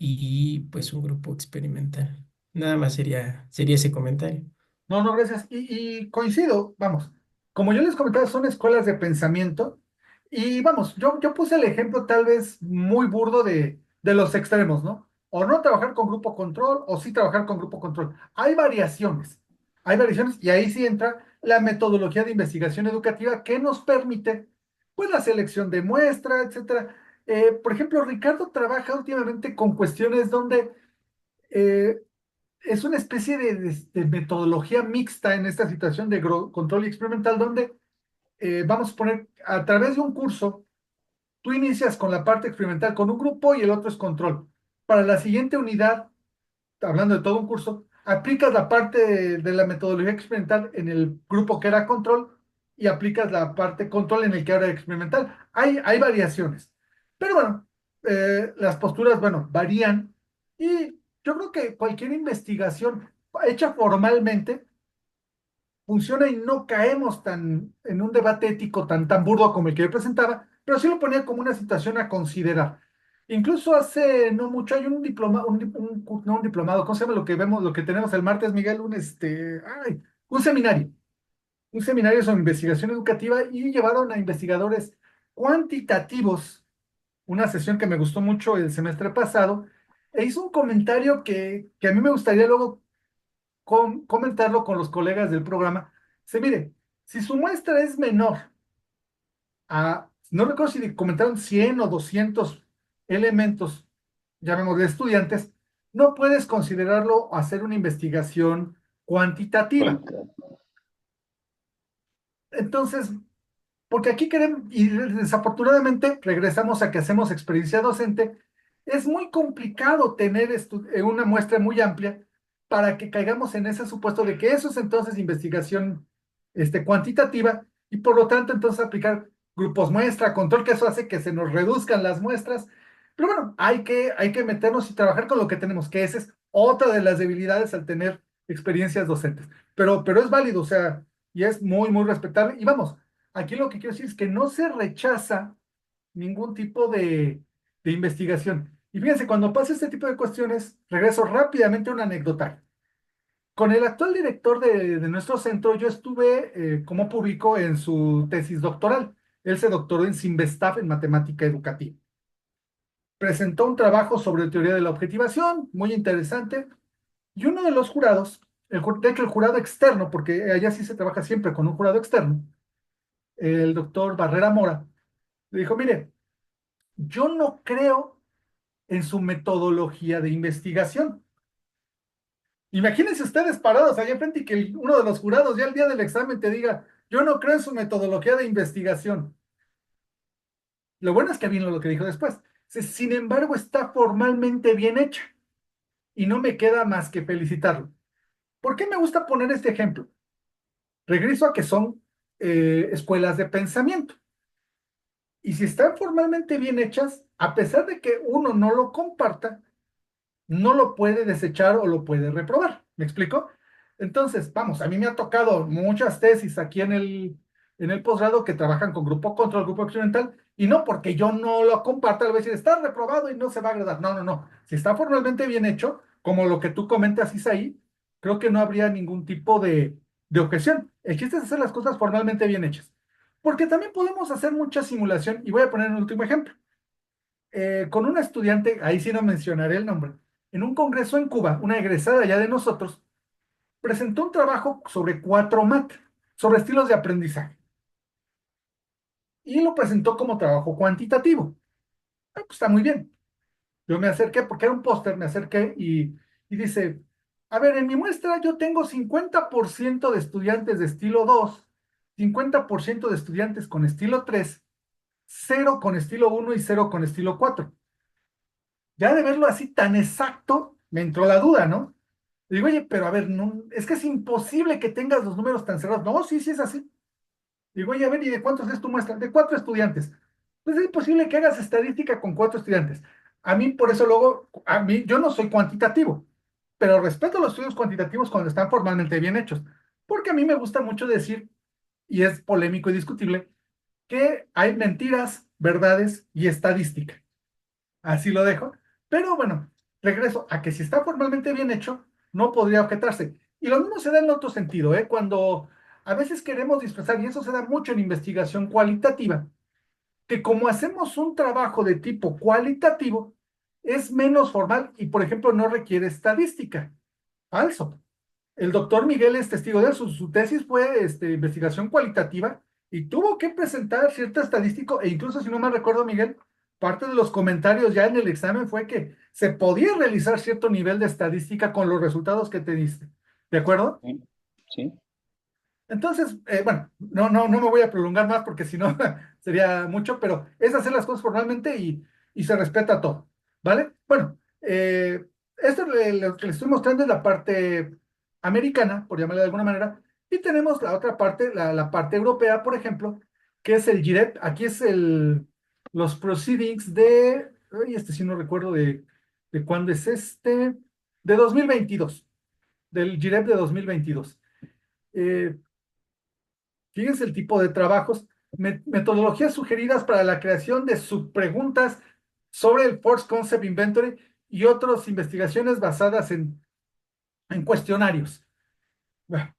y pues un grupo experimental. Nada más sería ese comentario. No, no, gracias. Y coincido, vamos, como yo les comentaba, son escuelas de pensamiento y vamos, yo puse el ejemplo tal vez muy burdo de los extremos, ¿no? O no trabajar con grupo control o sí trabajar con grupo control. Hay variaciones y ahí sí entra la metodología de investigación educativa que nos permite, pues, la selección de muestra, etcétera. Por ejemplo, Ricardo trabaja últimamente con cuestiones donde eh, es una especie de metodología mixta en esta situación de control y experimental, donde vamos a poner a través de un curso, tú inicias con la parte experimental con un grupo y el otro es control. Para la siguiente unidad, hablando de todo un curso, aplicas la parte de la metodología experimental en el grupo que era control y aplicas la parte control en el que era experimental. Hay variaciones, pero bueno, las posturas, bueno, varían y yo creo que cualquier investigación hecha formalmente funciona y no caemos tan en un debate ético tan burdo como el que yo presentaba, pero sí lo ponía como una situación a considerar. Incluso hace no mucho hay un diploma, no un diplomado, ¿cómo se llama lo que vemos, lo que tenemos el martes, Miguel? Un seminario, un seminario sobre investigación educativa y llevaron a investigadores cuantitativos, una sesión que me gustó mucho el semestre pasado, e hizo un comentario que a mí me gustaría luego comentarlo con los colegas del programa. Se mire, si su muestra es menor no recuerdo si comentaron 100 o 200 elementos, llamémosle estudiantes, no puedes considerarlo hacer una investigación cuantitativa. Cuenta. Entonces, porque aquí queremos, y desafortunadamente regresamos a que hacemos experiencia docente, es muy complicado tener una muestra muy amplia para que caigamos en ese supuesto de que eso es entonces investigación cuantitativa y por lo tanto entonces aplicar grupos muestra, control, que eso hace que se nos reduzcan las muestras. Pero bueno, hay que meternos y trabajar con lo que tenemos, que esa es otra de las debilidades al tener experiencias docentes. Pero es válido, o sea, y es muy respetable. Y vamos, aquí lo que quiero decir es que no se rechaza ningún tipo de investigación. Y fíjense, cuando pasa este tipo de cuestiones, regreso rápidamente a una anécdota. Con el actual director de nuestro centro, yo estuve como público en su tesis doctoral. Él se doctoró en Simvestab en matemática educativa. Presentó un trabajo sobre teoría de la objetivación, muy interesante, y uno de los jurados, de hecho el jurado externo, porque allá sí se trabaja siempre con un jurado externo, el doctor Barrera Mora, le dijo, mire, yo no creo en su metodología de investigación. Imagínense ustedes parados allá enfrente y que uno de los jurados ya el día del examen te diga, yo no creo en su metodología de investigación. Lo bueno es que vino lo que dijo después. Sin embargo, está formalmente bien hecha y no me queda más que felicitarlo. ¿Por qué me gusta poner este ejemplo? Regreso a que son escuelas de pensamiento. Y si están formalmente bien hechas, a pesar de que uno no lo comparta, no lo puede desechar o lo puede reprobar. ¿Me explico? Entonces, vamos, a mí me ha tocado muchas tesis aquí en el posgrado que trabajan con grupo control, grupo experimental, y no porque yo no lo comparta, le voy a decir, está reprobado y no se va a agradar. No, no, no. Si está formalmente bien hecho, como lo que tú comentas, Isaí, creo que no habría ningún tipo de objeción. El chiste es hacer las cosas formalmente bien hechas. Porque también podemos hacer mucha simulación, y voy a poner un último ejemplo. con una estudiante, ahí sí no mencionaré el nombre, en un congreso en Cuba, una egresada ya de nosotros, presentó un trabajo sobre 4MAT, sobre estilos de aprendizaje, y lo presentó como trabajo cuantitativo. Ah, pues está muy bien. Yo me acerqué, porque era un póster, me acerqué y dice, a ver, en mi muestra yo tengo 50% de estudiantes de estilo 2, 50% de estudiantes con estilo 3, 0 con estilo 1 y 0 con estilo 4. Ya de verlo así tan exacto, me entró la duda, ¿no? Digo, oye, pero a ver, no, es que es imposible que tengas los números tan cerrados. No, sí, sí es así. Digo, oye, a ver, ¿y de cuántos es tu muestra? De 4 estudiantes. Pues es imposible que hagas estadística con 4 estudiantes. A mí, por eso luego, a mí, yo no soy cuantitativo, pero respeto los estudios cuantitativos cuando están formalmente bien hechos, porque a mí me gusta mucho decir, y es polémico y discutible, que hay mentiras, verdades y estadística. Así lo dejo. Pero bueno, regreso a que si está formalmente bien hecho, no podría objetarse. Y lo mismo se da en otro sentido, ¿eh? Cuando a veces queremos disfrazar, y eso se da mucho en investigación cualitativa, que como hacemos un trabajo de tipo cualitativo, es menos formal y, por ejemplo, no requiere estadística. Falso. El doctor Miguel es testigo de eso. Su tesis fue investigación cualitativa y tuvo que presentar cierto estadístico, e incluso, si no me recuerdo, Miguel, parte de los comentarios ya en el examen fue que se podía realizar cierto nivel de estadística con los resultados que te diste. ¿De acuerdo? Sí, sí. Entonces, bueno, no me voy a prolongar más porque si no sería mucho, pero es hacer las cosas formalmente y se respeta todo, ¿vale? Bueno, esto lo que les estoy mostrando es la parte americana, por llamarla de alguna manera, y tenemos la otra parte, la parte europea, por ejemplo, que es el GIREP. Aquí es los proceedings ay, sí no recuerdo de cuándo es de 2022, del GIREP de 2022. Eh, Fíjense el tipo de trabajos, metodologías sugeridas para la creación de subpreguntas sobre el Force Concept Inventory y otras investigaciones basadas en cuestionarios. Bueno,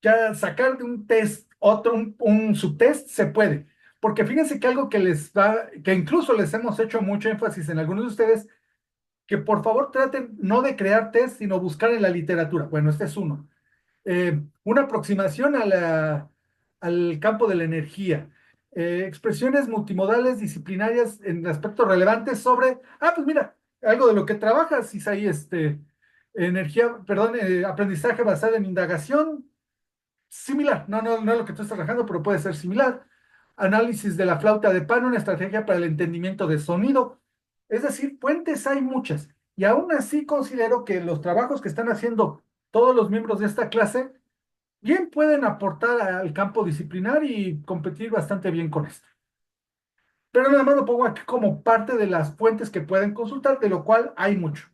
ya sacar de un test otro, un subtest se puede, porque fíjense que algo que les va, que incluso les hemos hecho mucho énfasis en algunos de ustedes, que por favor traten no de crear test, sino buscar en la literatura. Bueno, este es uno. Una aproximación al campo de la energía, expresiones multimodales disciplinarias en aspectos relevantes sobre, pues mira, algo de lo que trabajas, Isaí, energía, perdón, aprendizaje basado en indagación, similar, no es lo que tú estás trabajando, pero puede ser similar. Análisis de la flauta de pan, una estrategia para el entendimiento de sonido. Es decir, fuentes hay muchas. Y aún así considero que los trabajos que están haciendo todos los miembros de esta clase bien pueden aportar al campo disciplinar y competir bastante bien con esto. Pero nada más lo pongo aquí como parte de las fuentes que pueden consultar, de lo cual hay mucho.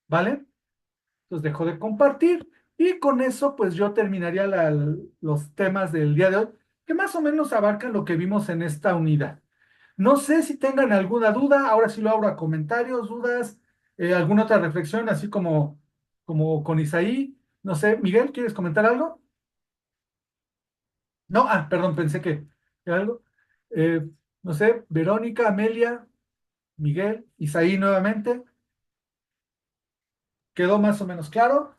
¿Vale? Entonces dejo de compartir y con eso pues yo terminaría los temas del día de hoy, que más o menos abarcan lo que vimos en esta unidad. No sé si tengan alguna duda, ahora sí lo abro a comentarios, dudas, alguna otra reflexión, así como con Isaí. No sé, Miguel, ¿quieres comentar algo? No, perdón, pensé que era algo. Eh, no sé, Verónica, Amelia, Miguel, Isaí nuevamente. ¿Quedó más o menos claro?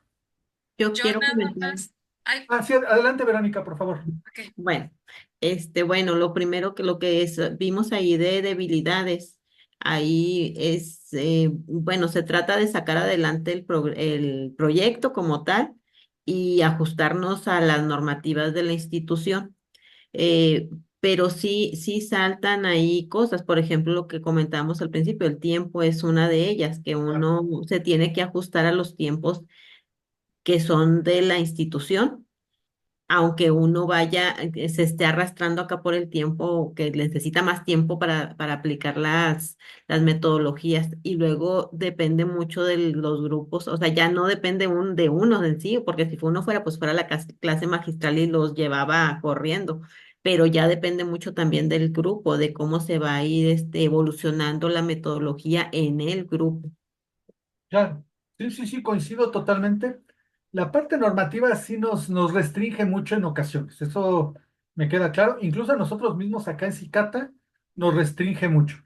Yo Yo quiero nada comentar. más. Ay, Sí, adelante, Verónica, por favor. ok. Bueno, bueno, lo primero que lo que es, vimos ahí de debilidades, ahí es, bueno, se trata de sacar adelante el proyecto como tal y ajustarnos a las normativas de la institución. Eh, pero sí saltan ahí cosas, por ejemplo, lo que comentábamos al principio, el tiempo es una de ellas, que Ah, uno se tiene que ajustar a los tiempos que son de la institución aunque uno vaya, se esté arrastrando acá por el tiempo, que necesita más tiempo para aplicar las metodologías. Y luego depende mucho de los grupos, o sea, ya no depende de uno en sí, porque si uno fuera, pues fuera la clase magistral y los llevaba corriendo. Pero ya depende mucho también del grupo, de cómo se va a ir evolucionando la metodología en el grupo. claro. Sí, sí, sí, coincido totalmente. La parte normativa sí nos restringe mucho en ocasiones. Eso me queda claro. Incluso a nosotros mismos acá en Cicata nos restringe mucho.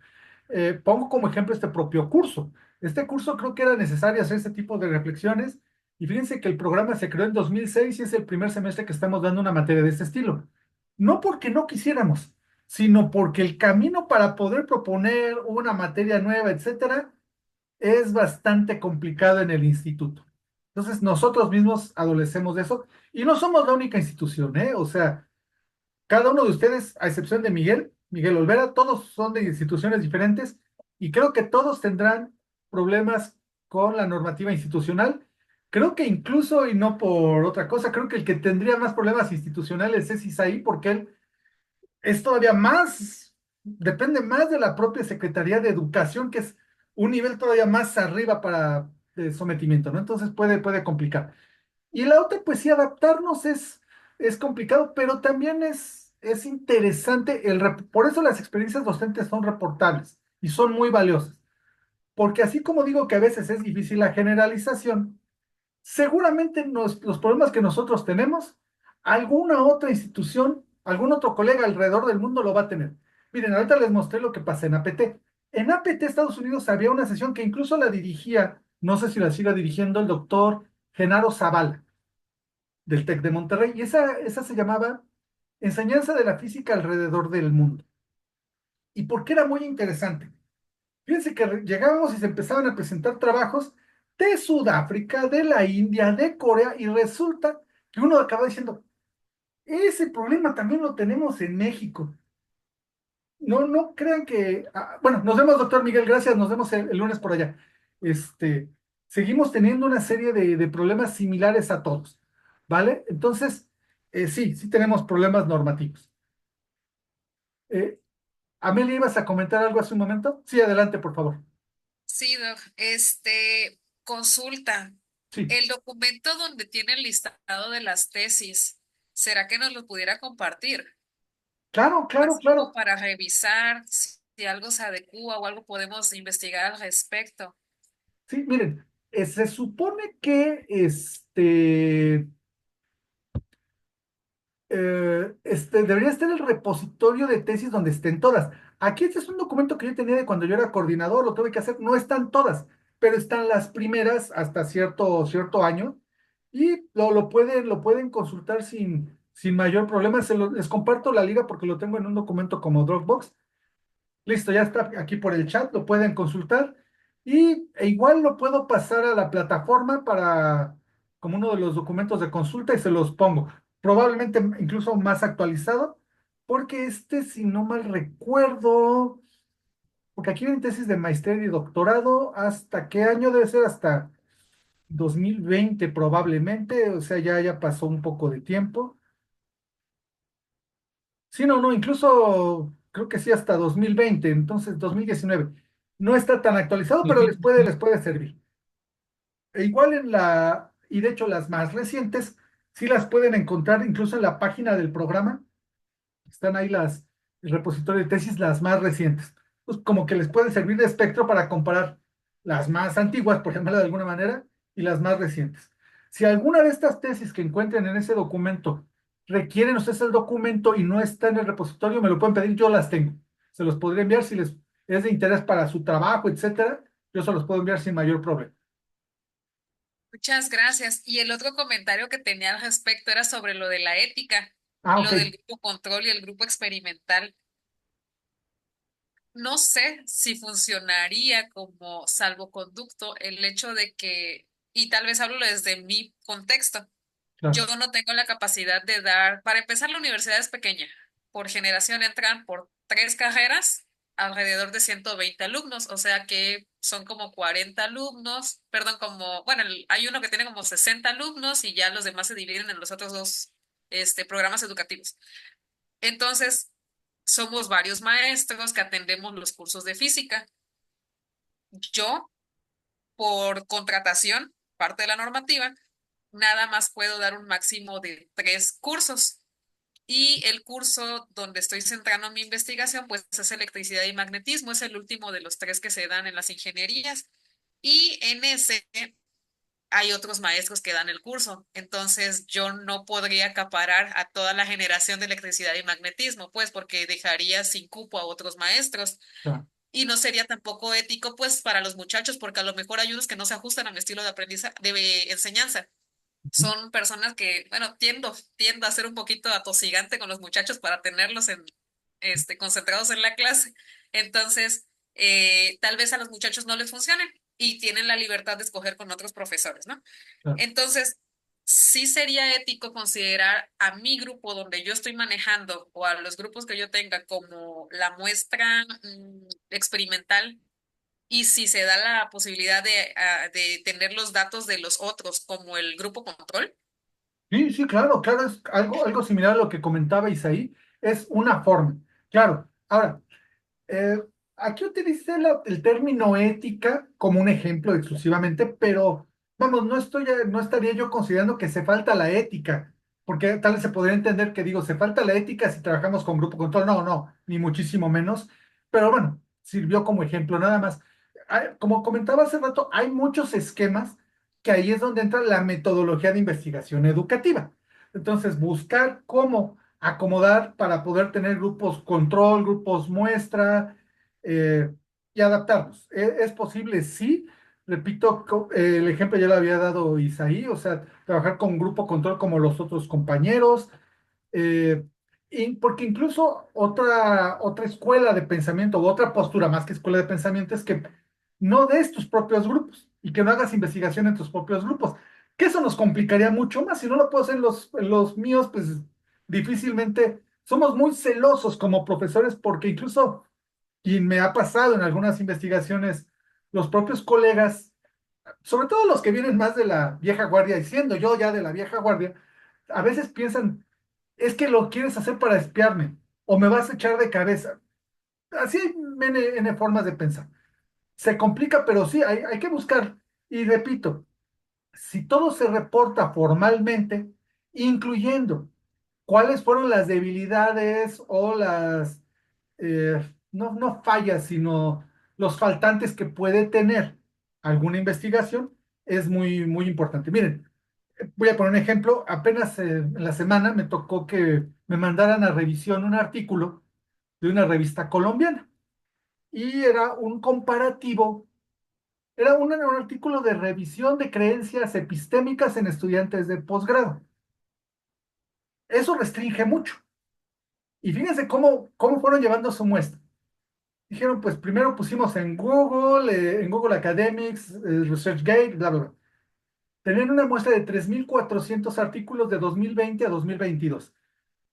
pongo como ejemplo este propio curso. Este curso creo que era necesario hacer este tipo de reflexiones y fíjense que el programa se creó en 2006 y es el primer semestre que estamos dando una materia de este estilo. No porque no quisiéramos, sino porque el camino para poder proponer una materia nueva, etcétera, es bastante complicado en el instituto. Entonces, nosotros mismos adolecemos de eso y no somos la única institución, ¿eh? O sea, cada uno de ustedes, a excepción de Miguel, Miguel Olvera, todos son de instituciones diferentes y creo que todos tendrán problemas con la normativa institucional. Creo que incluso, y no por otra cosa, creo que el que tendría más problemas institucionales es Isaí, porque él es todavía más, depende más de la propia Secretaría de Educación, que es un nivel todavía más arriba para de sometimiento, ¿no? Entonces puede complicar. Y la otra, pues sí, adaptarnos es complicado, pero también es interesante, por eso las experiencias docentes son reportables y son muy valiosas, porque así como digo que a veces es difícil la generalización, seguramente los problemas que nosotros tenemos, alguna otra institución, algún otro colega alrededor del mundo lo va a tener. Miren, ahorita les mostré lo que pasa en APT. En APT, Estados Unidos, había una sesión que incluso la dirigía, no sé si la siga dirigiendo el doctor Genaro Zavala, del TEC de Monterrey, y esa se llamaba Enseñanza de la Física alrededor del mundo. ¿Y por qué era muy interesante? Fíjense que llegábamos y se empezaban a presentar trabajos de Sudáfrica, de la India, de Corea, y resulta que uno acaba diciendo, ese problema también lo tenemos en México. No, no crean que, bueno, nos vemos, doctor Miguel, gracias, nos vemos el lunes por allá. Este, seguimos teniendo una serie de problemas similares a todos, ¿vale? Entonces, sí tenemos problemas normativos. Eh, Amelia, ¿ibas a comentar algo hace un momento? Sí, adelante, por favor. Sí, Doc. Consulta. Sí, El documento donde tiene el listado de las tesis, ¿será que nos lo pudiera compartir? claro, claro, Así como claro. para revisar si algo se adecua o algo podemos investigar al respecto. Sí, miren, se supone que debería estar el repositorio de tesis donde estén todas. Aquí este es un documento que yo tenía de cuando yo era coordinador, lo tuve que hacer, no están todas, pero están las primeras hasta cierto año y lo pueden consultar sin mayor problema. Les comparto la liga porque lo tengo en un documento como Dropbox. Listo, ya está aquí por el chat, lo pueden consultar e igual lo puedo pasar a la plataforma como uno de los documentos de consulta y se los pongo. Probablemente incluso más actualizado, porque si no mal recuerdo, porque aquí viene tesis de maestría y doctorado, ¿hasta qué año debe ser? Hasta 2020 probablemente, o sea, ya pasó un poco de tiempo. Sí, no, incluso creo que sí hasta 2020, entonces 2019. No está tan actualizado, pero les puede servir. E igual y de hecho las más recientes, sí las pueden encontrar incluso en la página del programa. Están ahí el repositorio de tesis, las más recientes. Pues como que les puede servir de espectro para comparar las más antiguas, por ejemplo, de alguna manera, y las más recientes. Si alguna de estas tesis que encuentren en ese documento requieren ustedes el documento y no está en el repositorio, me lo pueden pedir, yo las tengo. Se los podré enviar si les es de interés para su trabajo, etcétera. Yo se los puedo enviar sin mayor problema. Muchas gracias. Y el otro comentario que tenía al respecto era sobre lo de la ética, Ah, ok, lo del grupo control y el grupo experimental. No sé si funcionaría como salvoconducto el hecho de que, y tal vez hablo desde mi contexto, claro, yo no tengo la capacidad de dar, para empezar, la universidad es pequeña. Por generación entran por 3 carreras alrededor de 120 alumnos, o sea que son como 40 alumnos, perdón, bueno, hay uno que tiene como 60 alumnos y ya los demás se dividen en los otros dos programas educativos. Entonces, somos varios maestros que atendemos los cursos de física. Yo, por contratación, parte de la normativa, nada más puedo dar un máximo de 3 cursos. Y el curso donde estoy centrando mi investigación, pues es electricidad y magnetismo, es el último de los 3 que se dan en las ingenierías. Y en ese hay otros maestros que dan el curso. Entonces yo no podría acaparar a toda la generación de electricidad y magnetismo, pues porque dejaría sin cupo a otros maestros. claro. Y no sería tampoco ético, pues, para los muchachos, porque a lo mejor hay unos que no se ajustan a mi estilo de aprendizaje, de enseñanza. Son personas que, bueno, tiendo a ser un poquito atosigante con los muchachos para tenerlos concentrados en la clase. Entonces, tal vez a los muchachos no les funcione y tienen la libertad de escoger con otros profesores, ¿no? Claro. Entonces, sí sería ético considerar a mi grupo donde yo estoy manejando o a los grupos que yo tenga como la muestra experimental, y si se da la posibilidad de tener los datos de los otros como el grupo control. Sí, sí, claro, claro, es algo similar a lo que comentaba Isaí, es una forma. Claro, ahora, Eh, aquí utilicé el término ética como un ejemplo exclusivamente, pero vamos, no estaría yo considerando que se falta la ética, porque tal vez se podría entender que digo, se falta la ética si trabajamos con grupo control. No, no, ni muchísimo menos, pero bueno, sirvió como ejemplo nada más. Como comentaba hace rato, hay muchos esquemas que ahí es donde entra la metodología de investigación educativa. Entonces, buscar cómo acomodar para poder tener grupos control, grupos muestra eh, y adaptarlos. ¿Es posible? Sí. Repito, el ejemplo ya lo había dado Isaí, o sea, trabajar con grupo control como los otros compañeros, eh, porque incluso otra escuela de pensamiento o otra postura más que escuela de pensamiento es que no des tus propios grupos y que no hagas investigación en tus propios grupos, que eso nos complicaría mucho más. Si no lo puedo hacer en los míos, pues difícilmente somos muy celosos como profesores porque incluso, y me ha pasado en algunas investigaciones, los propios colegas, sobre todo los que vienen más de la vieja guardia, y siendo yo ya de la vieja guardia, a veces piensan, es que lo quieres hacer para espiarme o me vas a echar de cabeza. Así hay N formas de pensar. Se complica, pero sí, hay que buscar. Y repito, si todo se reporta formalmente, incluyendo cuáles fueron las debilidades o no fallas, sino los faltantes que puede tener alguna investigación, es muy, muy importante. Miren, voy a poner un ejemplo. Apenas en la semana me tocó que me mandaran a revisión un artículo de una revista colombiana y era un comparativo, era un artículo de revisión de creencias epistémicas en estudiantes de posgrado. Eso restringe mucho. Y fíjense cómo fueron llevando su muestra. Dijeron, pues primero pusimos en Google Academics, ResearchGate, bla, bla, bla. Tenían una muestra de 3.400 artículos de 2020 a 2022.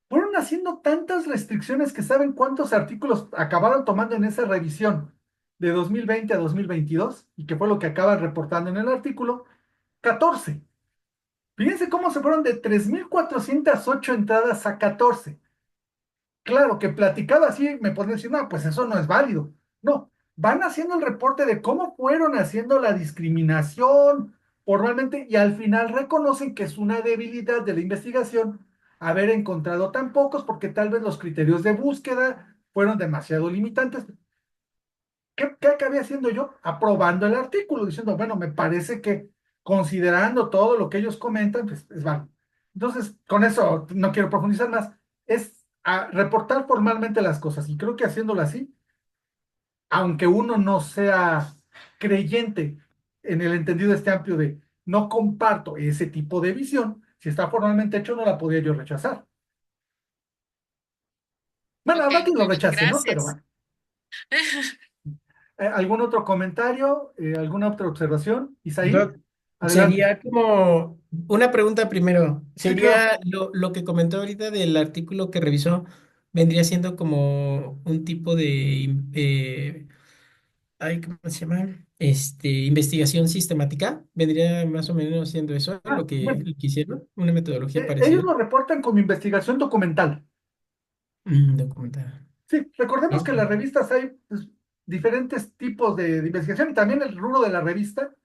Fueron haciendo tantas restricciones que saben cuántos artículos acabaron tomando en esa revisión de 2020 a 2022 y que fue lo que acaban reportando en el artículo. 14. Fíjense cómo se fueron de 3.408 entradas a 14. Claro, que platicado así me podrían decir, no, pues eso no es válido. No, van haciendo el reporte de cómo fueron haciendo la discriminación formalmente y al final reconocen que es una debilidad de la investigación haber encontrado tan pocos porque tal vez los criterios de búsqueda fueron demasiado limitantes. ¿Qué acabé haciendo yo? Aprobando el artículo, diciendo, bueno, me parece que considerando todo lo que ellos comentan, pues es válido. Entonces, con eso no quiero profundizar más, es reportar formalmente las cosas y creo que haciéndolo así, aunque uno no sea creyente en el entendido este amplio de no comparto ese tipo de visión, si está formalmente hecho no la podía yo rechazar. Bueno, Ok, habrá quien lo muy bien, rechace, ¿no? Pero gracias. bueno. ¿Algún otro comentario? ¿Alguna otra observación? Isaí, Doc, adelante. sería como una pregunta primero. Sí, claro. ¿Sería lo que comentó ahorita del artículo que revisó, vendría siendo como un tipo de, ay, ¿cómo se llama? Investigación sistemática? ¿Vendría más o menos siendo eso Bueno, lo que hicieron? ¿Una metodología ellos parecida? lo reportan como investigación documental. Documental. Sí, recordemos Ah, que en las revistas hay pues, diferentes tipos de investigación y también el rubro de la revista.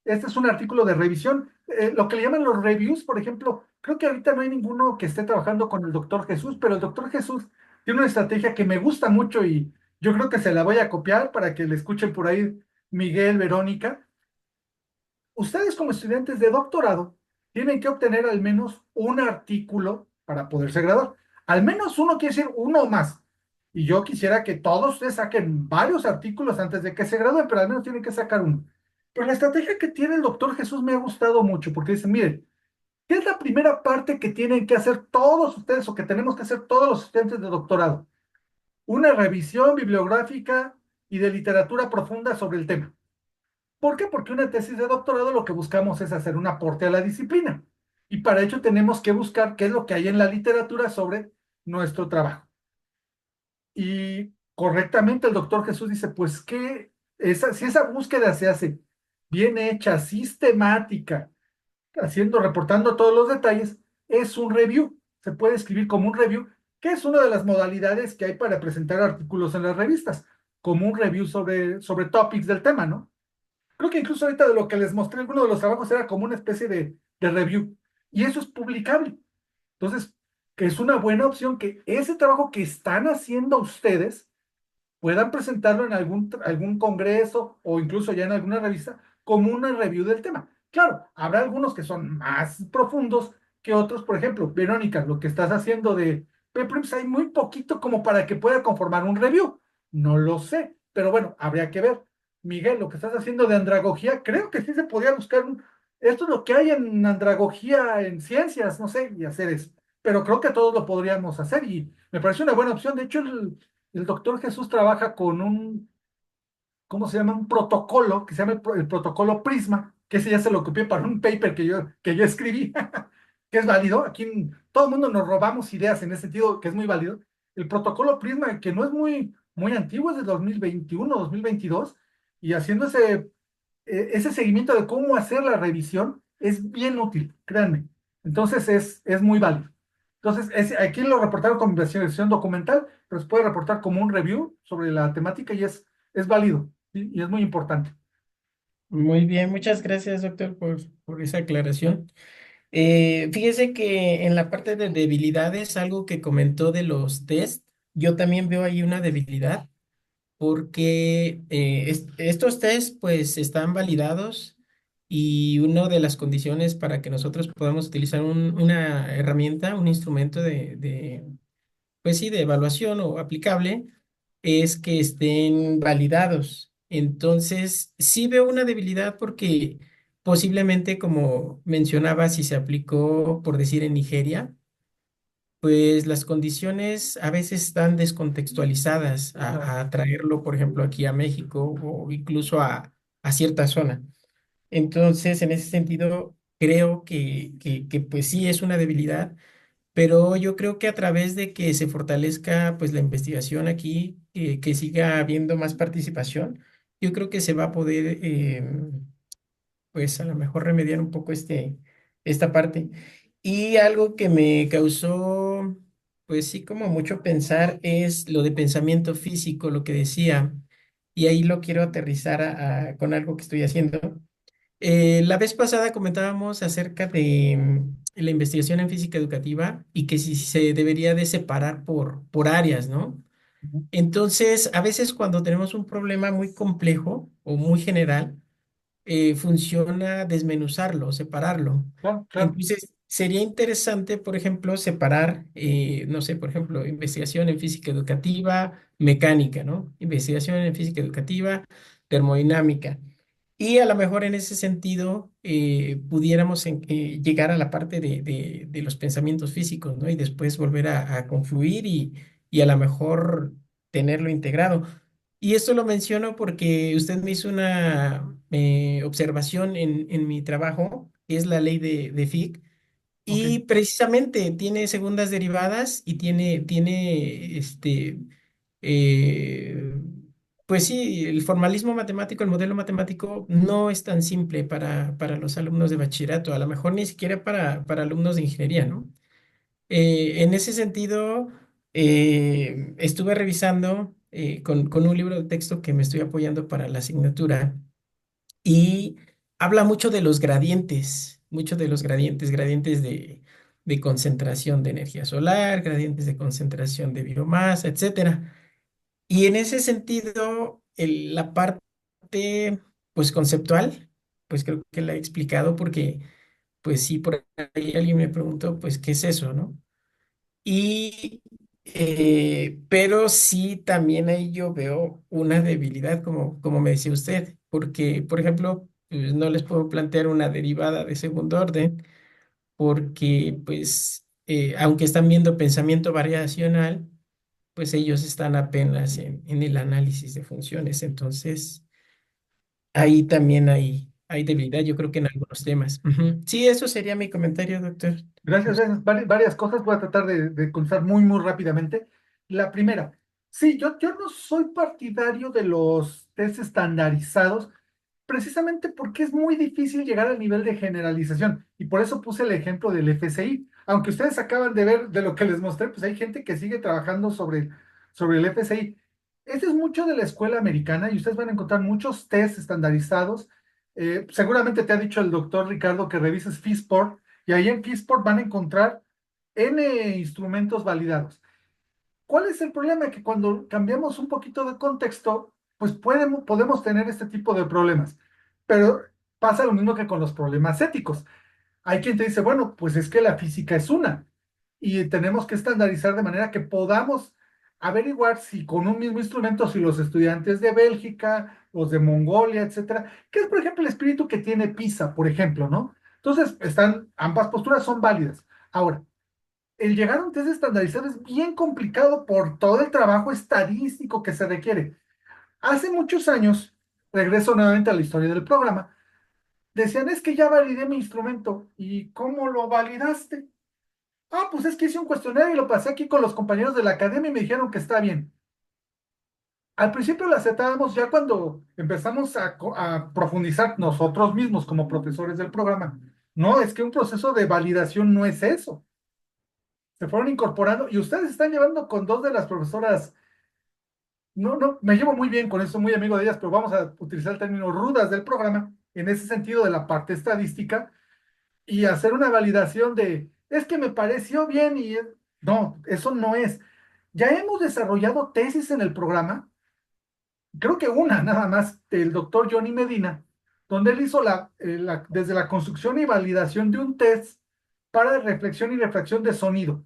Este es un artículo de revisión. Lo que le llaman los reviews, por ejemplo, creo que ahorita no hay ninguno que esté trabajando con el doctor Jesús, pero el doctor Jesús tiene una estrategia que me gusta mucho y yo creo que se la voy a copiar para que le escuchen por ahí Miguel, Verónica. Ustedes como estudiantes de doctorado tienen que obtener al menos un artículo para poderse graduar. Al menos uno quiere decir uno o más. Y yo quisiera que todos ustedes saquen varios artículos antes de que se gradúen, pero al menos tienen que sacar uno. Pero la estrategia que tiene el doctor Jesús me ha gustado mucho, porque dice, miren, ¿qué es la primera parte que tienen que hacer todos ustedes o que tenemos que hacer todos los estudiantes de doctorado? Una revisión bibliográfica y de literatura profunda sobre el tema. ¿Por qué? Porque una tesis de doctorado lo que buscamos es hacer un aporte a la disciplina. Y para ello tenemos que buscar qué es lo que hay en la literatura sobre nuestro trabajo. Y correctamente el doctor Jesús dice, pues que si esa búsqueda se hace bien hecha, sistemática, reportando todos los detalles, es un review. Se puede escribir como un review, que es una de las modalidades que hay para presentar artículos en las revistas, como un review sobre topics del tema, ¿no? Creo que incluso ahorita de lo que les mostré, alguno de los trabajos era como una especie de review. Y eso es publicable. Entonces, que es una buena opción que ese trabajo que están haciendo ustedes puedan presentarlo en algún congreso o incluso ya en alguna revista como una review del tema. Claro, habrá algunos que son más profundos que otros. Por ejemplo, Verónica, lo que estás haciendo de preprints hay muy poquito como para que pueda conformar un review. No lo sé, pero bueno, habría que ver. Miguel, lo que estás haciendo de andragogía, creo que sí se podría buscar esto es lo que hay en andragogía en ciencias, no sé, y hacer eso. Pero creo que todos lo podríamos hacer y me parece una buena opción. De hecho, el doctor Jesús trabaja con ¿cómo se llama? Un protocolo que se llama el protocolo Prisma, que ese ya se lo copié para un paper que yo escribí, que es válido. Aquí todo el mundo nos robamos ideas en ese sentido, que es muy válido. El protocolo Prisma, que no es muy antiguo, es de 2021, 2022, y haciendo ese seguimiento de cómo hacer la revisión es bien útil, créanme. Entonces es muy válido. Entonces, aquí lo reportaron como investigación documental, pero se puede reportar como un review sobre la temática y es válido, ¿sí? Y es muy importante. Muy bien, muchas gracias, doctor, por esa aclaración. Fíjese que en la parte de debilidades, algo que comentó de los test, yo también veo ahí una debilidad porque estos test pues están validados y una de las condiciones para que nosotros podamos utilizar una herramienta, un instrumento pues sí, de evaluación o aplicable, es que estén validados. Entonces, sí veo una debilidad porque posiblemente, como mencionaba, si se aplicó, por decir, en Nigeria, pues las condiciones a veces están descontextualizadas Claro. a traerlo, por ejemplo, aquí a México o incluso a cierta zona. Entonces, en ese sentido, creo que pues sí es una debilidad, pero yo creo que a través de que se fortalezca pues la investigación aquí, que siga habiendo más participación, yo creo que se va a poder pues a lo mejor remediar un poco esta parte. Y algo que me causó pues sí como mucho pensar es lo de pensamiento físico, lo que decía, y ahí lo quiero aterrizar con algo que estoy haciendo. La vez pasada comentábamos acerca de la investigación en física educativa y que si se debería de separar por áreas, ¿no? Ujú. Entonces, a veces cuando tenemos un problema muy complejo o muy general, funciona desmenuzarlo, separarlo. Claro, claro. Entonces, sería interesante, por ejemplo, separar, no sé, por ejemplo, investigación en física educativa, mecánica, ¿no? Investigación en física educativa, termodinámica. Y a lo mejor en ese sentido pudiéramos llegar a la parte de los pensamientos físicos, ¿no? Y después volver a confluir y a lo mejor tenerlo integrado. Y esto lo menciono porque usted me hizo una observación en mi trabajo, que es la ley de Fick, Ok. y precisamente tiene segundas derivadas y tiene eh, pues sí, el formalismo matemático, el modelo matemático no es tan simple para los alumnos de bachillerato, a lo mejor ni siquiera para alumnos de ingeniería, ¿no? En ese sentido, estuve revisando con un libro de texto que me estoy apoyando para la asignatura y habla mucho de los gradientes, gradientes de concentración de energía solar, gradientes de concentración de biomasa, etcétera. Y en ese sentido, la parte, pues conceptual, pues creo que la he explicado porque, pues sí, por ahí alguien me preguntó, pues, ¿qué es eso, no? Y Pero sí, también ahí yo veo una debilidad, como me decía usted, porque, por ejemplo, pues, no les puedo plantear una derivada de segundo orden, porque, pues, aunque están viendo pensamiento variacional, pues ellos están apenas en el análisis de funciones. Entonces, ahí también hay debilidad, yo creo que en algunos temas. Ujú. Sí, eso sería mi comentario, doctor. Gracias, gracias. Varias cosas voy a tratar de contestar muy, muy rápidamente. La primera, sí, yo no soy partidario de los test estandarizados, precisamente porque es muy difícil llegar al nivel de generalización. Y por eso puse el ejemplo del FSI. Aunque ustedes acaban de ver de lo que les mostré, pues hay gente que sigue trabajando sobre el FSI. Este es mucho de la escuela americana y ustedes van a encontrar muchos tests estandarizados. Seguramente te ha dicho el doctor Ricardo que revises FISPOR y ahí en FISPOR van a encontrar N instrumentos validados. ¿Cuál es el problema? Que cuando cambiamos un poquito de contexto, pues podemos tener este tipo de problemas. Pero pasa lo mismo que con los problemas éticos. Hay quien te dice, bueno, pues es que la física es una y tenemos que estandarizar de manera que podamos averiguar si con un mismo instrumento, si los estudiantes de Bélgica, los de Mongolia, etcétera, que es por ejemplo el espíritu que tiene PISA, por ejemplo, ¿no? Entonces, ambas posturas son válidas. Ahora, el llegar a un test estandarizado es bien complicado por todo el trabajo estadístico que se requiere. Hace muchos años, regreso nuevamente a la historia del programa, decían, es que ya validé mi instrumento. ¿Y cómo lo validaste? Ah, pues es que hice un cuestionario y lo pasé aquí con los compañeros de la academia y me dijeron que está bien. Al principio lo aceptábamos ya cuando empezamos a profundizar nosotros mismos como profesores del programa. No, es que un proceso de validación no es eso. Se fueron incorporando y ustedes están llevando con dos de las profesoras. No, no, me llevo muy bien con eso, muy amigo de ellas, pero vamos a utilizar el término rudas del programa en ese sentido de la parte estadística y hacer una validación de, es que me pareció bien y no, eso no es. Ya hemos desarrollado tesis en el programa, creo que una nada más del doctor Johnny Medina, donde él hizo desde la construcción y validación de un test para reflexión y refracción de sonido.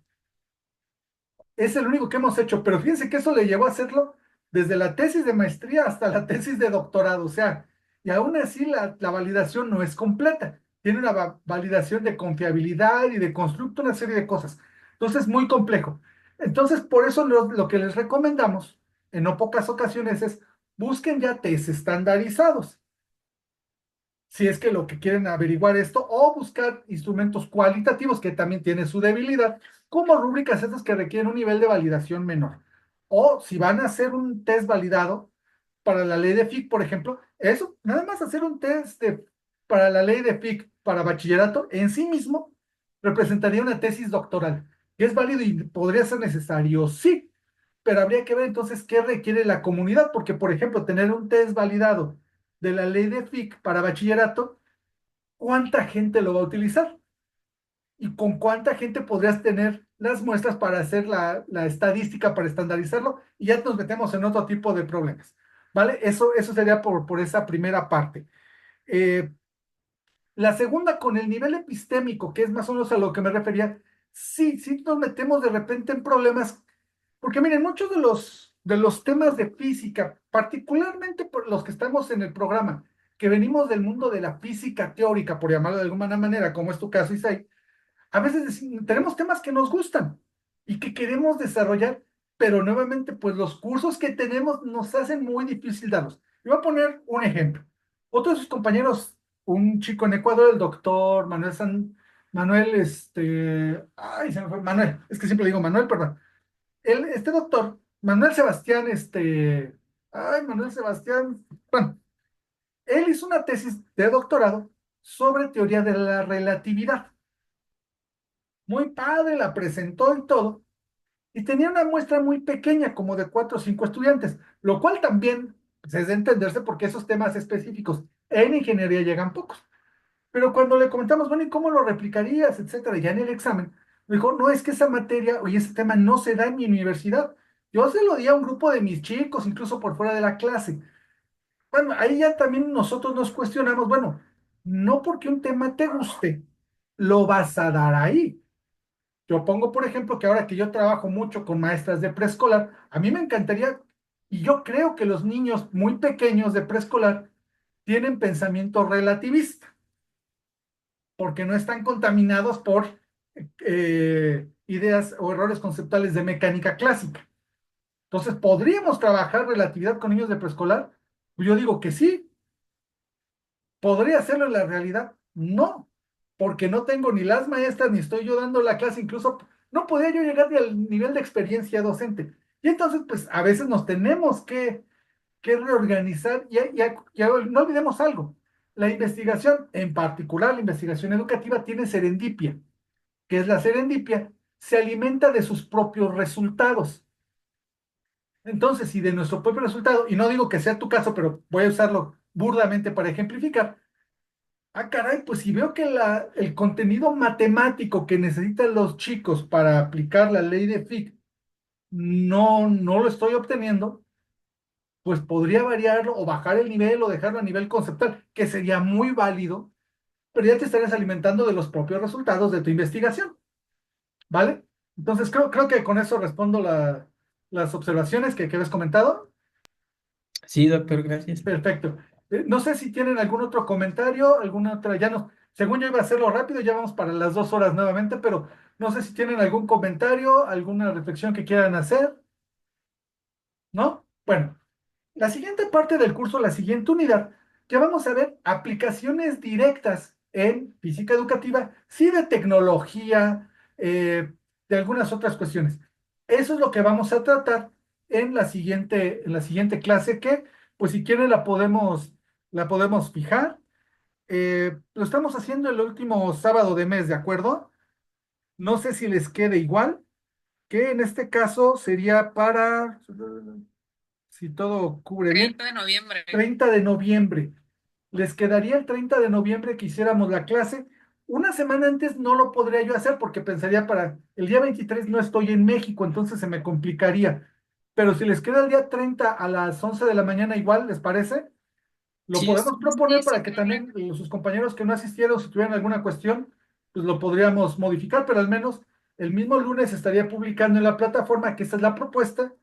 Es el único que hemos hecho, pero fíjense que eso le llevó a hacerlo desde la tesis de maestría hasta la tesis de doctorado, o sea, y aún así la validación no es completa, tiene una validación de confiabilidad y de constructo, una serie de cosas. Entonces, muy complejo. Entonces, por eso lo que les recomendamos en no pocas ocasiones es busquen ya test estandarizados si es que lo que quieren averiguar esto, o buscar instrumentos cualitativos que también tienen su debilidad, como rúbricas estas que requieren un nivel de validación menor. O si van a hacer un test validado para la ley de FIC, por ejemplo, eso, nada más hacer un test para la ley de FIC para bachillerato en sí mismo representaría una tesis doctoral. ¿Que es válido y podría ser necesario? Sí, pero habría que ver entonces qué requiere la comunidad, porque, por ejemplo, tener un test validado de la ley de FIC para bachillerato, ¿cuánta gente lo va a utilizar? ¿Y con cuánta gente podrías tener las muestras para hacer la estadística, para estandarizarlo? Y ya nos metemos en otro tipo de problemas, ¿vale? Eso sería por esa primera parte. Eh, la segunda, con el nivel epistémico, que es más o menos a lo que me refería, sí, sí nos metemos de repente en problemas, porque miren, muchos de los temas de física, particularmente por los que estamos en el programa, que venimos del mundo de la física teórica, por llamarlo de alguna manera, como es tu caso, Isai, a veces tenemos temas que nos gustan y que queremos desarrollar, pero nuevamente, pues los cursos que tenemos nos hacen muy difícil darlos. Y voy a poner un ejemplo. Otro de sus compañeros, un chico en Ecuador, el doctor Manuel, ay, se me fue, Manuel, es que siempre digo Manuel, perdón. Este doctor, Manuel Sebastián, ay, Manuel Sebastián, bueno, él hizo una tesis de doctorado sobre teoría de la relatividad. Muy padre, la presentó y todo, y tenía una muestra muy pequeña, como de 4 o 5 estudiantes, lo cual también pues, es de entenderse porque esos temas específicos en ingeniería llegan pocos. Pero cuando le comentamos, bueno, ¿y cómo lo replicarías, etcétera? Ya en el examen, me dijo, no, es que esa materia o ese tema no se da en mi universidad. Yo se lo di a un grupo de mis chicos, incluso por fuera de la clase. Bueno, ahí ya también nosotros nos cuestionamos, bueno, no porque un tema te guste, lo vas a dar ahí. Yo pongo, por ejemplo, que ahora que yo trabajo mucho con maestras de preescolar, a mí me encantaría, y yo creo que los niños muy pequeños de preescolar tienen pensamiento relativista, porque no están contaminados por ideas o errores conceptuales de mecánica clásica. Entonces, ¿podríamos trabajar relatividad con niños de preescolar? Pues yo digo que sí. ¿Podría hacerlo en la realidad? No, porque no tengo ni las maestras, ni estoy yo dando la clase, incluso no podría yo llegar ni al nivel de experiencia docente. Y entonces, pues a veces nos tenemos que reorganizar y no olvidemos algo. La investigación, en particular la investigación educativa, tiene serendipia. ¿Qué es la serendipia? Se alimenta de sus propios resultados. Entonces, si de nuestro propio resultado, y no digo que sea tu caso, pero voy a usarlo burdamente para ejemplificar, ah, caray, pues si veo que el contenido matemático que necesitan los chicos para aplicar la ley de Fick no lo estoy obteniendo, pues podría variarlo o bajar el nivel o dejarlo a nivel conceptual, que sería muy válido, pero ya te estarías alimentando de los propios resultados de tu investigación, ¿vale? Entonces creo que con eso respondo las observaciones que habías comentado. Sí, doctor, gracias. Perfecto. No sé si tienen algún otro comentario, alguna otra, ya no, según yo iba a hacerlo rápido, ya vamos para las 2 horas nuevamente, pero no sé si tienen algún comentario, alguna reflexión que quieran hacer, ¿no? Bueno, la siguiente parte del curso, la siguiente unidad, ya vamos a ver aplicaciones directas en física educativa, sí de tecnología, de algunas otras cuestiones. Eso es lo que vamos a tratar en la siguiente clase que, pues si quieren la podemos fijar. Lo estamos haciendo el último sábado de mes, ¿de acuerdo? No sé si les quede igual, que en este caso sería para, si todo cubre bien, 30 de noviembre. 30 de noviembre. Les quedaría el 30 de noviembre que hiciéramos la clase. Una semana antes no lo podría yo hacer porque pensaría para el día 23 no estoy en México, entonces se me complicaría. Pero si les queda el día 30 a las 11 de la mañana igual, ¿les parece? Lo Sí, podemos proponer Sí, para sin que problema. también sus compañeros que no asistieron, si tuvieran alguna cuestión, pues lo podríamos modificar, pero al menos el mismo lunes estaría publicando en la plataforma que esa es la propuesta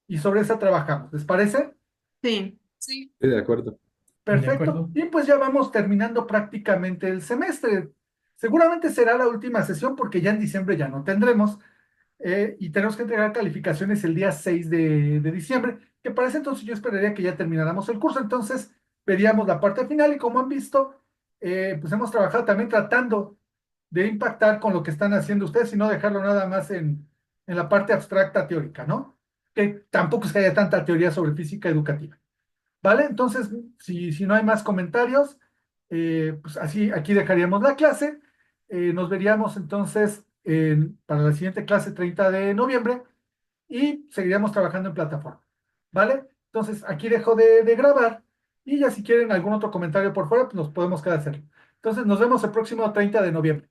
y sobre esa trabajamos. ¿Les parece? Sí. Sí. Sí, de acuerdo. de Perfecto. acuerdo. Y pues ya vamos terminando prácticamente el semestre. Seguramente será la última sesión porque ya en diciembre ya no tendremos y tenemos que entregar calificaciones el día 6 de diciembre, que para ese entonces yo esperaría que ya termináramos el curso. Entonces veríamos la parte final y como han visto, pues hemos trabajado también tratando de impactar con lo que están haciendo ustedes y no dejarlo nada más en la parte abstracta teórica, ¿no? Que tampoco es que haya tanta teoría sobre física educativa. ¿Vale? Entonces, si no hay más comentarios, pues así aquí dejaríamos la clase. Nos veríamos entonces para la siguiente clase 30 de noviembre y seguiríamos trabajando en plataforma. ¿Vale? Entonces, aquí dejo de grabar y ya si quieren algún otro comentario por fuera, pues nos podemos quedar hacerlo. Entonces, nos vemos el próximo 30 de noviembre.